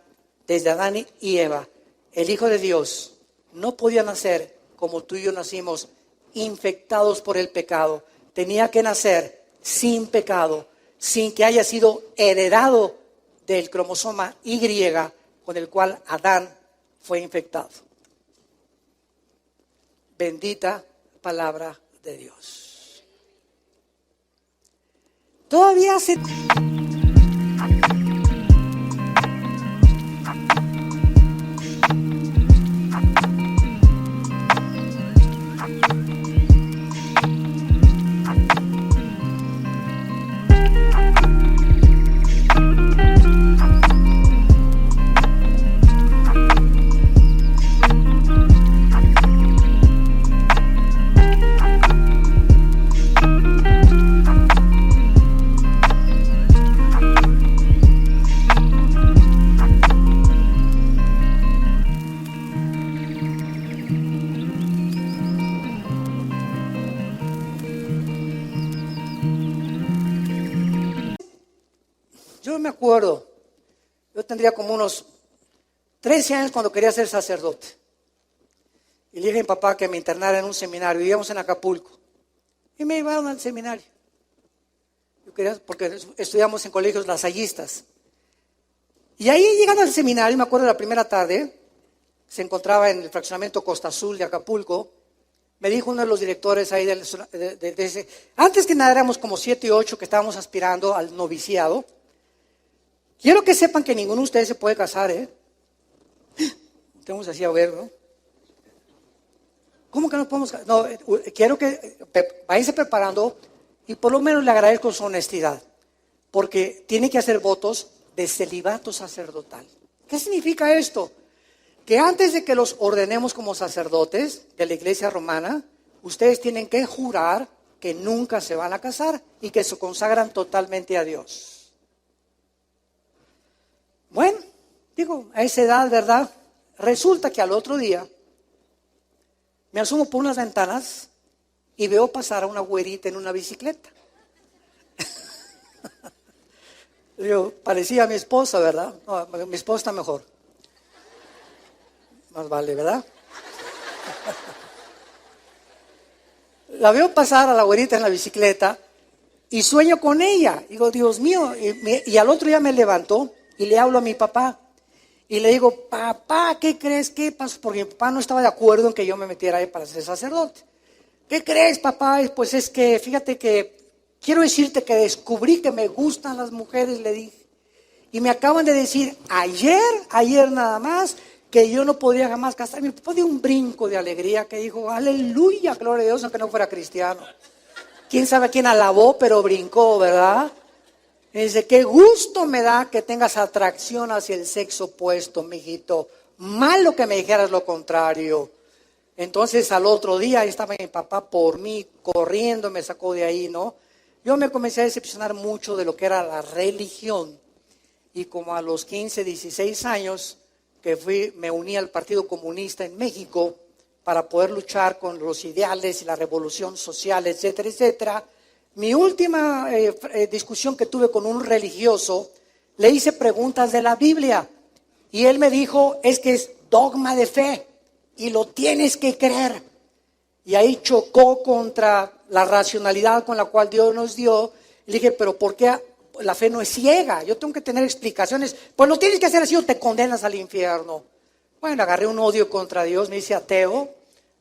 desde Adán y Eva. El Hijo de Dios no podía nacer como tú y yo nacimos, infectados por el pecado. Tenía que nacer sin pecado, sin que haya sido heredado del cromosoma Y con el cual Adán fue infectado. Bendita palabra de Dios. Todavía se... Yo me acuerdo, yo tendría como unos 13 años cuando quería ser sacerdote. Y le dije a mi papá que me internara en un seminario. Vivíamos en Acapulco. Y me llevaron al seminario. Yo quería, porque estudiamos en colegios lasallistas. Y ahí llegando al seminario, me acuerdo de la primera tarde, se encontraba en el fraccionamiento Costa Azul de Acapulco. Me dijo uno de los directores ahí de ese, antes que nada éramos como 7 u 8 que estábamos aspirando al noviciado. Quiero que sepan que ninguno de ustedes se puede casar, ¿eh? Tenemos así a ver, ¿no? ¿Cómo que no podemos casar? No, quiero que váyanse preparando y por lo menos le agradezco su honestidad, porque tiene que hacer votos de celibato sacerdotal. ¿Qué significa esto? Que antes de que los ordenemos como sacerdotes de la Iglesia Romana, ustedes tienen que jurar que nunca se van a casar y que se consagran totalmente a Dios. Bueno, digo, a esa edad, ¿verdad? Resulta que al otro día me asomo por unas ventanas y veo pasar a una güerita en una bicicleta. Yo, parecía a mi esposa, ¿verdad? No, mi esposa está mejor. Más vale, ¿verdad? La veo pasar a la güerita en la bicicleta y sueño con ella. Digo, Dios mío, y al otro día me levantó y le hablo a mi papá. Y le digo, papá, ¿qué crees? ¿Qué pasó? Porque mi papá no estaba de acuerdo en que yo me metiera ahí para ser sacerdote. ¿Qué crees, papá? Pues es que, fíjate que quiero decirte que descubrí que me gustan las mujeres, le dije. Y me acaban de decir ayer nada más, que yo no podría jamás casarme. Mi papá dio un brinco de alegría que dijo, aleluya, gloria a Dios, aunque no fuera cristiano. Quién sabe quién alabó, pero brincó, ¿verdad? Y dice, qué gusto me da que tengas atracción hacia el sexo opuesto, mijito. Malo que me dijeras lo contrario. Entonces al otro día ahí estaba mi papá por mí, corriendo, me sacó de ahí, ¿no? Yo me comencé a decepcionar mucho de lo que era la religión. Y como a los 15, 16 años que me uní al Partido Comunista en México para poder luchar con los ideales y la revolución social, etcétera, etcétera. Mi última discusión que tuve con un religioso, le hice preguntas de la Biblia y él me dijo, es que es dogma de fe y lo tienes que creer. Y ahí chocó contra la racionalidad con la cual Dios nos dio. Le dije, pero ¿por qué la fe no es ciega? Yo tengo que tener explicaciones. Pues lo tienes que hacer así o te condenas al infierno. Bueno, agarré un odio contra Dios, me hice ateo.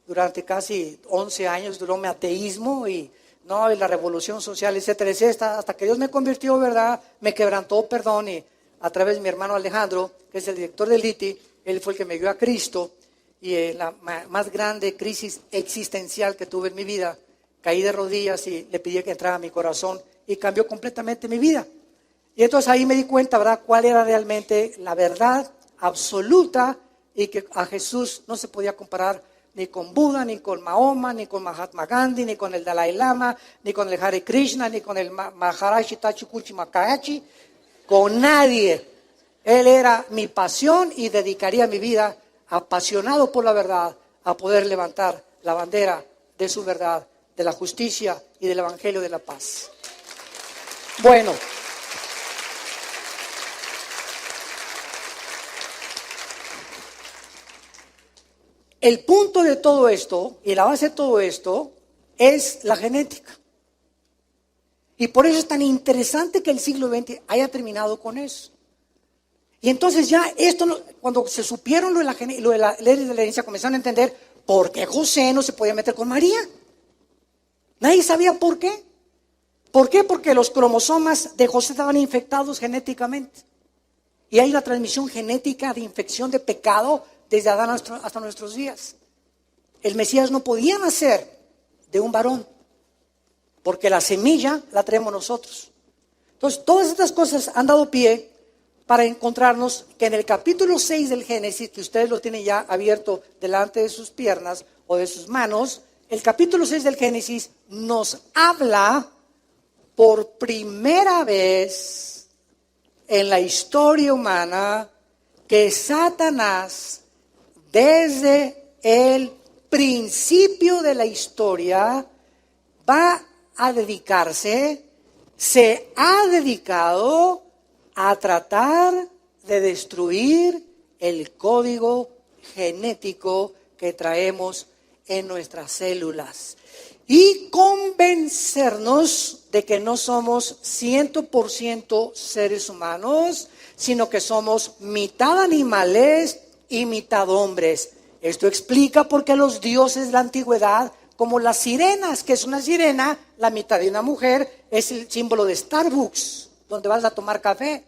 Durante casi 11 años duró mi ateísmo y la revolución social, etcétera, etcétera, hasta que Dios me convirtió, ¿verdad? Me quebrantó, perdón, y a través de mi hermano Alejandro, que es el director del ITI, él fue el que me dio a Cristo, y la más grande crisis existencial que tuve en mi vida, caí de rodillas y le pedí que entrara a mi corazón y cambió completamente mi vida. Y entonces ahí me di cuenta, ¿verdad?, cuál era realmente la verdad absoluta y que a Jesús no se podía comparar ni con Buda, ni con Mahoma, ni con Mahatma Gandhi, ni con el Dalai Lama, ni con el Hare Krishna, ni con el Maharaji Tachukuchi Makayachi, con nadie. Él era mi pasión y dedicaría mi vida, apasionado por la verdad, a poder levantar la bandera de su verdad, de la justicia y del evangelio de la paz. Bueno, el punto de todo esto y la base de todo esto es la genética. Y por eso es tan interesante que el siglo XX haya terminado con eso. Y entonces ya esto, cuando se supieron lo de la ley de la herencia, comenzaron a entender por qué José no se podía meter con María. Nadie sabía por qué. ¿Por qué? Porque los cromosomas de José estaban infectados genéticamente. Y hay una transmisión genética de infección de pecado desde Adán hasta nuestros días. El Mesías no podía nacer de un varón, porque la semilla la traemos nosotros. Entonces, todas estas cosas han dado pie para encontrarnos que en el capítulo 6 del Génesis, que ustedes lo tienen ya abierto delante de sus piernas o de sus manos, el capítulo 6 del Génesis nos habla por primera vez en la historia humana que Satanás, desde el principio de la historia, se ha dedicado a tratar de destruir el código genético que traemos en nuestras células y convencernos de que no somos 100% seres humanos, sino que somos mitad animales y mitad hombres. Esto explica por qué los dioses de la antigüedad, como las sirenas, que es una sirena, la mitad de una mujer, es el símbolo de Starbucks, donde vas a tomar café.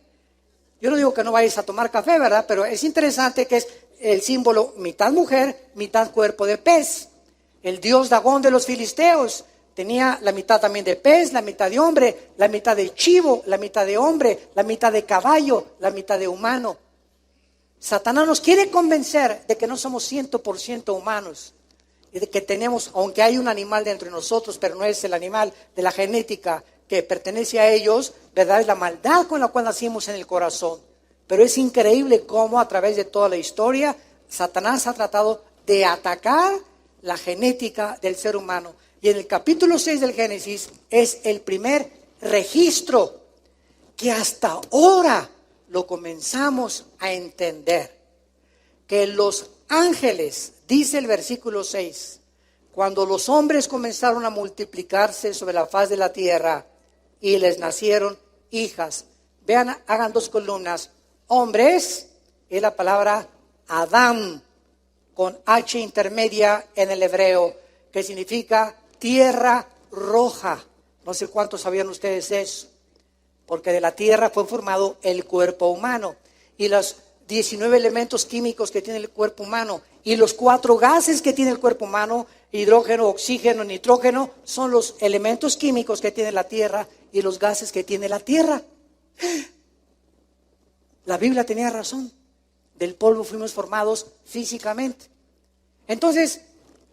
Yo no digo que no vayas a tomar café, ¿verdad? Pero es interesante que es el símbolo mitad mujer, mitad cuerpo de pez. El dios Dagón de los filisteos tenía la mitad también de pez, la mitad de hombre, la mitad de chivo, la mitad de hombre, la mitad de caballo, la mitad de humano. Satanás nos quiere convencer de que no somos 100% humanos y de que tenemos, aunque hay un animal dentro de nosotros, pero no es el animal de la genética que pertenece a ellos, ¿verdad? Es la maldad con la cual nacimos en el corazón. Pero es increíble cómo a través de toda la historia Satanás ha tratado de atacar la genética del ser humano. Y en el capítulo 6 del Génesis es el primer registro que hasta ahora lo comenzamos a entender. Que los ángeles, dice el versículo 6, cuando los hombres comenzaron a multiplicarse sobre la faz de la tierra, y les nacieron hijas. Vean, hagan 2 columnas. Hombres es la palabra Adán, con H intermedia en el hebreo, que significa tierra roja. No sé cuántos sabían ustedes eso, porque de la tierra fue formado el cuerpo humano. Y los 19 elementos químicos que tiene el cuerpo humano y los 4 gases que tiene el cuerpo humano, hidrógeno, oxígeno, nitrógeno, son los elementos químicos que tiene la tierra y los gases que tiene la tierra. La Biblia tenía razón. Del polvo fuimos formados físicamente. Entonces,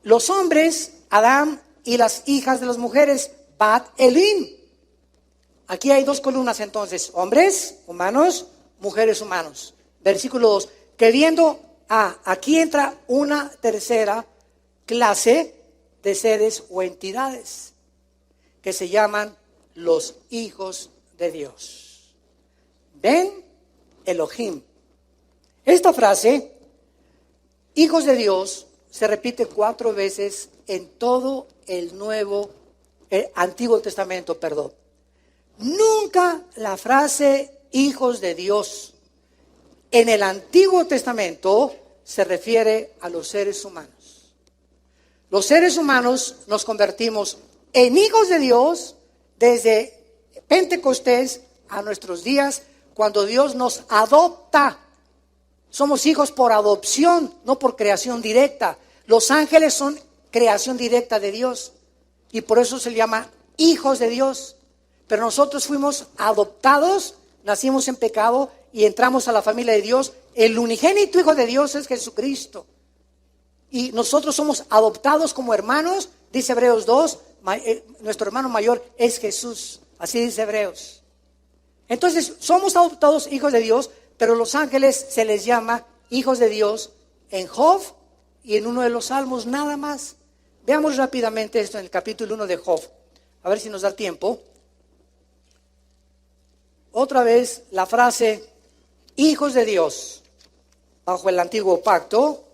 los hombres, Adán, y las hijas de las mujeres, Bat Elim. Aquí hay 2 columnas entonces, hombres, humanos, mujeres, humanos. Versículo 2, que viendo, aquí entra una tercera clase de seres o entidades que se llaman los hijos de Dios. ¿Ven? Elohim. Esta frase, hijos de Dios, se repite 4 veces en todo el Antiguo Testamento, perdón. Nunca la frase hijos de Dios en el Antiguo Testamento se refiere a los seres humanos. Los seres humanos nos convertimos en hijos de Dios desde Pentecostés a nuestros días, cuando Dios nos adopta. Somos hijos por adopción, no por creación directa. Los ángeles son creación directa de Dios y por eso se llama hijos de Dios. Pero nosotros fuimos adoptados, nacimos en pecado y entramos a la familia de Dios. El unigénito Hijo de Dios es Jesucristo. Y nosotros somos adoptados como hermanos, dice Hebreos 2, nuestro hermano mayor es Jesús, así dice Hebreos. Entonces somos adoptados hijos de Dios, pero los ángeles se les llama hijos de Dios en Job y en uno de los salmos nada más. Veamos rápidamente esto en el capítulo 1 de Job, a ver si nos da tiempo. Otra vez la frase hijos de Dios bajo el antiguo pacto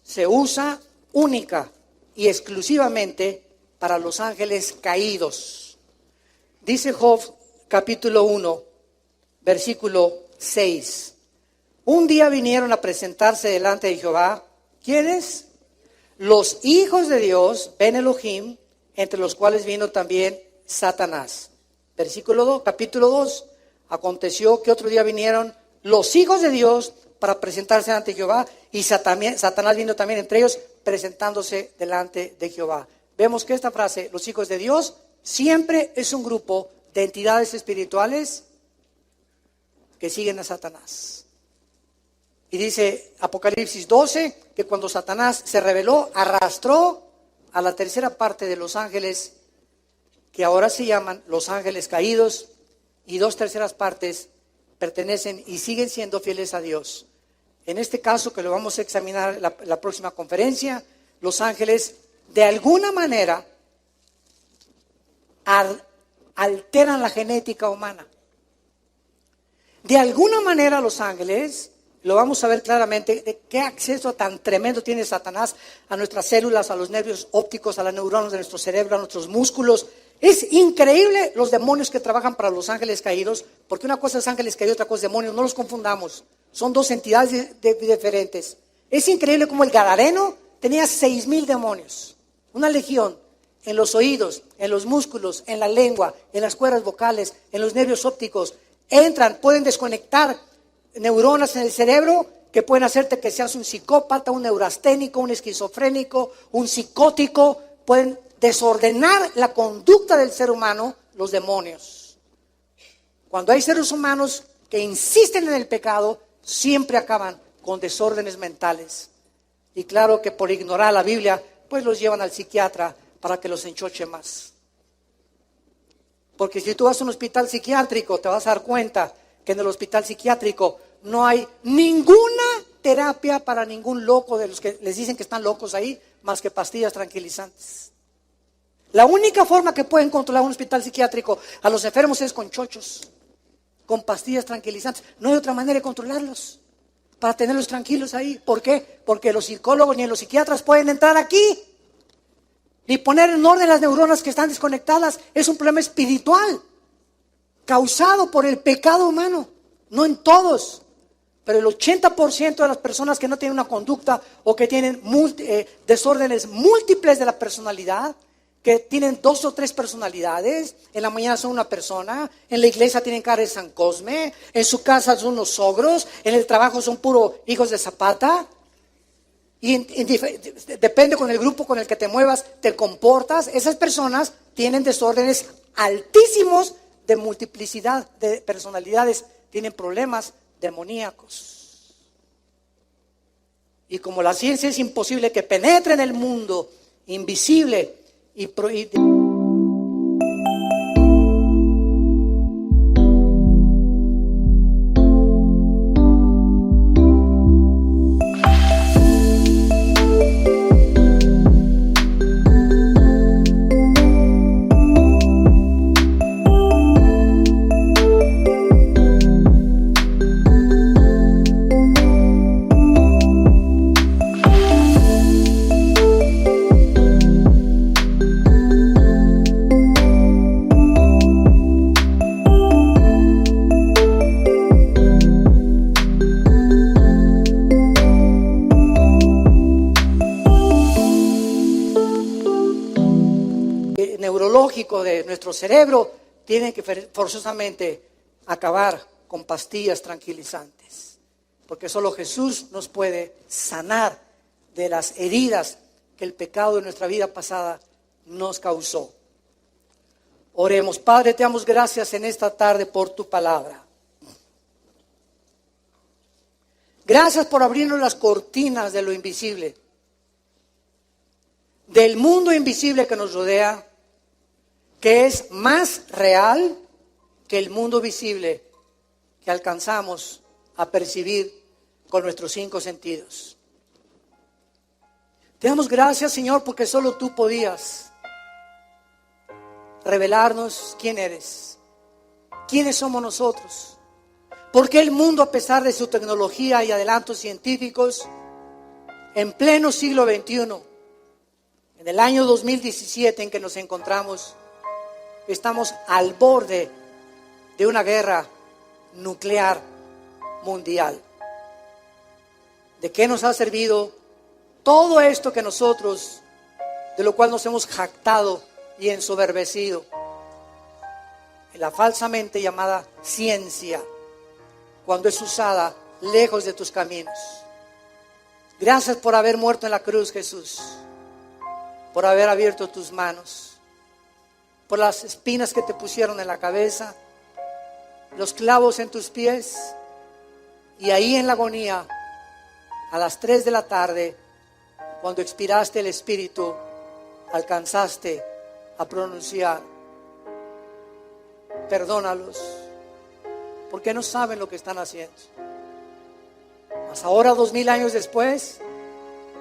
se usa única y exclusivamente para los ángeles caídos. Dice Job capítulo 1, versículo 6. Un día vinieron a presentarse delante de Jehová. ¿Quiénes? Los hijos de Dios, Ben Elohim, entre los cuales vino también Satanás. Versículo 2, capítulo 2. Aconteció que otro día vinieron los hijos de Dios para presentarse ante Jehová y Satanás vino también entre ellos presentándose delante de Jehová. Vemos que esta frase, los hijos de Dios, siempre es un grupo de entidades espirituales que siguen a Satanás. Y dice Apocalipsis 12 que cuando Satanás se rebeló, arrastró a la tercera parte de los ángeles, que ahora se llaman los ángeles caídos, y 2/3 partes pertenecen y siguen siendo fieles a Dios. En este caso, que lo vamos a examinar la próxima conferencia, los ángeles de alguna manera alteran la genética humana. De alguna manera los ángeles, lo vamos a ver claramente, de qué acceso tan tremendo tiene Satanás a nuestras células, a los nervios ópticos, a las neuronas de nuestro cerebro, a nuestros músculos. Es increíble los demonios que trabajan para los ángeles caídos, porque una cosa es ángeles caídos, otra cosa es demonios, no los confundamos. Son 2 entidades diferentes. Es increíble como el Gadareno tenía 6,000 demonios, una legión, en los oídos, en los músculos, en la lengua, en las cuerdas vocales, en los nervios ópticos. Entran, pueden desconectar neuronas en el cerebro que pueden hacerte que seas un psicópata, un neurasténico, un esquizofrénico, un psicótico. Pueden desordenar la conducta del ser humano, los demonios. Cuando hay seres humanos que insisten en el pecado, siempre acaban con desórdenes mentales. Y claro que por ignorar la Biblia, pues los llevan al psiquiatra para que los enchoche más. Porque si tú vas a un hospital psiquiátrico, te vas a dar cuenta que en el hospital psiquiátrico no hay ninguna terapia para ningún loco de los que les dicen que están locos ahí, más que pastillas tranquilizantes. La única forma que pueden controlar un hospital psiquiátrico a los enfermos es con chochos, con pastillas tranquilizantes. No hay otra manera de controlarlos, para tenerlos tranquilos ahí. ¿Por qué? Porque los psicólogos ni los psiquiatras pueden entrar aquí, ni poner en orden las neuronas que están desconectadas. Es un problema espiritual. causado por el pecado humano. No en todos, pero el 80% de las personas que no tienen una conducta o que tienen desórdenes múltiples de la personalidad, que tienen 2 o 3 personalidades, en la mañana son una persona, en la iglesia tienen cara de San Cosme, en su casa son los sogros, en el trabajo son puro hijos de Zapata, y depende con el grupo con el que te muevas, te comportas. Esas personas tienen desórdenes altísimos de multiplicidad de personalidades, tienen problemas demoníacos. Y como la ciencia es imposible que penetre en el mundo invisible y neurológico de nuestro cerebro tiene que forzosamente acabar con pastillas tranquilizantes, porque solo Jesús nos puede sanar de las heridas que el pecado de nuestra vida pasada nos causó. Oremos. Padre, te damos gracias en esta tarde por tu palabra. Gracias por abrirnos las cortinas de lo invisible, del mundo invisible que nos rodea, que es más real que el mundo visible que alcanzamos a percibir con nuestros 5 sentidos. Te damos gracias, Señor, porque solo tú podías revelarnos quién eres, quiénes somos nosotros, porque el mundo, a pesar de su tecnología y adelantos científicos, en pleno siglo XXI, en el año 2017 en que nos encontramos, estamos al borde de una guerra nuclear mundial. ¿De qué nos ha servido todo esto que nosotros, de lo cual nos hemos jactado y ensoberbecido? En la falsamente llamada ciencia, cuando es usada lejos de tus caminos. Gracias por haber muerto en la cruz, Jesús, por haber abierto tus manos, por las espinas que te pusieron en la cabeza, los clavos en tus pies, y ahí en la agonía, a las 3 de la tarde, cuando expiraste el espíritu, alcanzaste a pronunciar: perdónalos, porque no saben lo que están haciendo. Mas ahora, 2000 años después,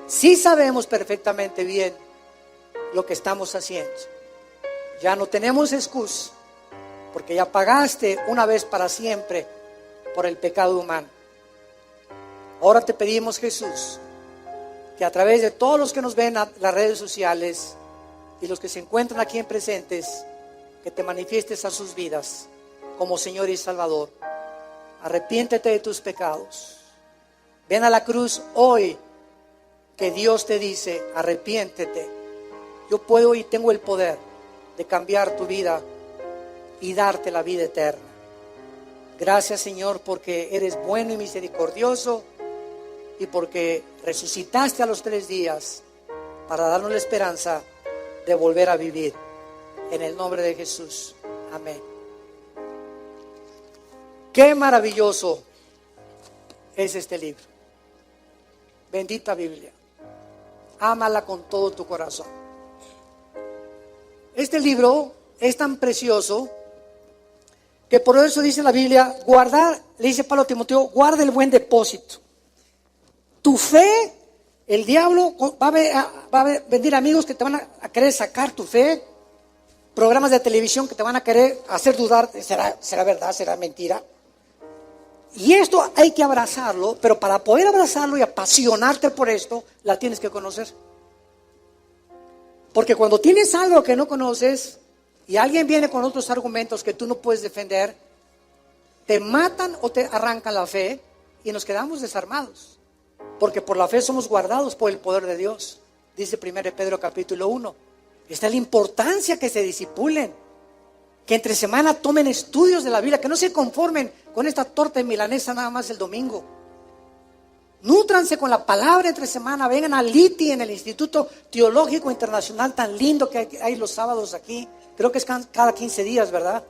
sí sabemos perfectamente bien lo que estamos haciendo. Ya no tenemos excusa, porque ya pagaste una vez para siempre por el pecado humano. Ahora te pedimos, Jesús, que a través de todos los que nos ven en las redes sociales y los que se encuentran aquí en presentes, que te manifiestes a sus vidas como Señor y Salvador. Arrepiéntete de tus pecados. Ven a la cruz hoy, que Dios te dice: arrepiéntete. Yo puedo y tengo el poder de cambiar tu vida y darte la vida eterna. Gracias, Señor, porque eres bueno y misericordioso, y porque resucitaste a los 3 días para darnos la esperanza de volver a vivir. En el nombre de Jesús. Amén. Qué maravilloso es este libro. Bendita Biblia. Ámala con todo tu corazón. Este libro es tan precioso que por eso dice la Biblia: guardar, le dice Pablo a Timoteo, guarda el buen depósito. Tu fe, el diablo va a venir amigos que te van a querer sacar tu fe, programas de televisión que te van a querer hacer dudar, ¿será verdad, será mentira? Y esto hay que abrazarlo, pero para poder abrazarlo y apasionarte por esto, la tienes que conocer. Porque cuando tienes algo que no conoces, y alguien viene con otros argumentos que tú no puedes defender, te matan o te arrancan la fe y nos quedamos desarmados. Porque por la fe somos guardados por el poder de Dios. Dice 1 Pedro capítulo 1. Esta es la importancia que se discipulen, que entre semana tomen estudios de la Biblia, que no se conformen con esta torta de milanesa nada más el domingo. Nútranse con la palabra entre semana. Vengan a Liti en el Instituto Teológico Internacional tan lindo que hay los sábados aquí. Creo que es cada 15 días, ¿verdad?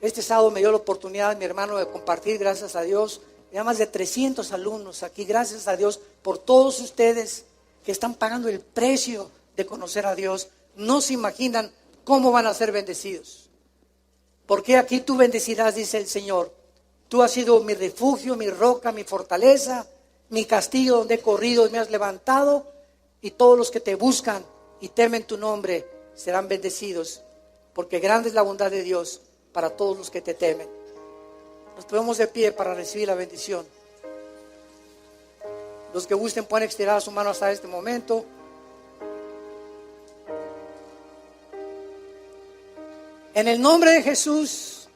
Este sábado me dio la oportunidad mi hermano de compartir, gracias a Dios. Ya más de 300 alumnos aquí, gracias a Dios por todos ustedes que están pagando el precio de conocer a Dios. No se imaginan cómo van a ser bendecidos. Porque aquí tú bendecirás, dice el Señor. Tú has sido mi refugio, mi roca, mi fortaleza, mi castillo donde he corrido y me has levantado. Y todos los que te buscan y temen tu nombre serán bendecidos. Porque grande es la bondad de Dios para todos los que te temen. Nos ponemos de pie para recibir la bendición. Los que gusten pueden estirar su mano hasta este momento. En el nombre de Jesús,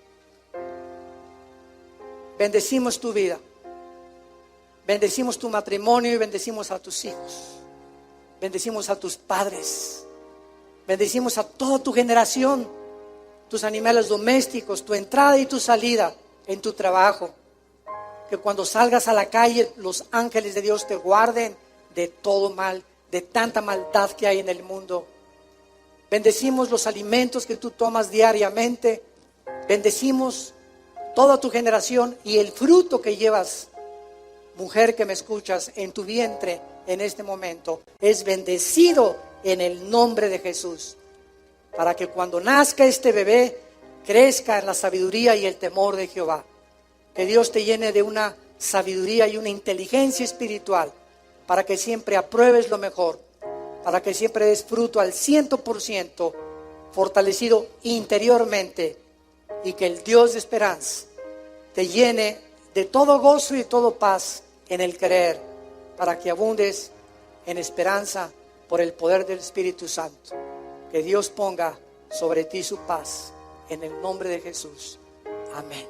bendecimos tu vida. Bendecimos tu matrimonio y bendecimos a tus hijos. Bendecimos a tus padres. Bendecimos a toda tu generación, tus animales domésticos, tu entrada y tu salida en tu trabajo. Que cuando salgas a la calle, los ángeles de Dios te guarden de todo mal, de tanta maldad que hay en el mundo. Bendecimos los alimentos que tú tomas diariamente. Bendecimos toda tu generación y el fruto que llevas, mujer que me escuchas, en tu vientre en este momento. Es bendecido en el nombre de Jesús. Para que cuando nazca este bebé, crezca en la sabiduría y el temor de Jehová. Que Dios te llene de una sabiduría y una inteligencia espiritual. Para que siempre apruebes lo mejor. Para que siempre des fruto al 100%, fortalecido interiormente, y que el Dios de esperanza te llene de todo gozo y todo paz en el creer, para que abundes en esperanza por el poder del Espíritu Santo. Que Dios ponga sobre ti su paz en el nombre de Jesús. Amén.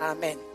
Amén.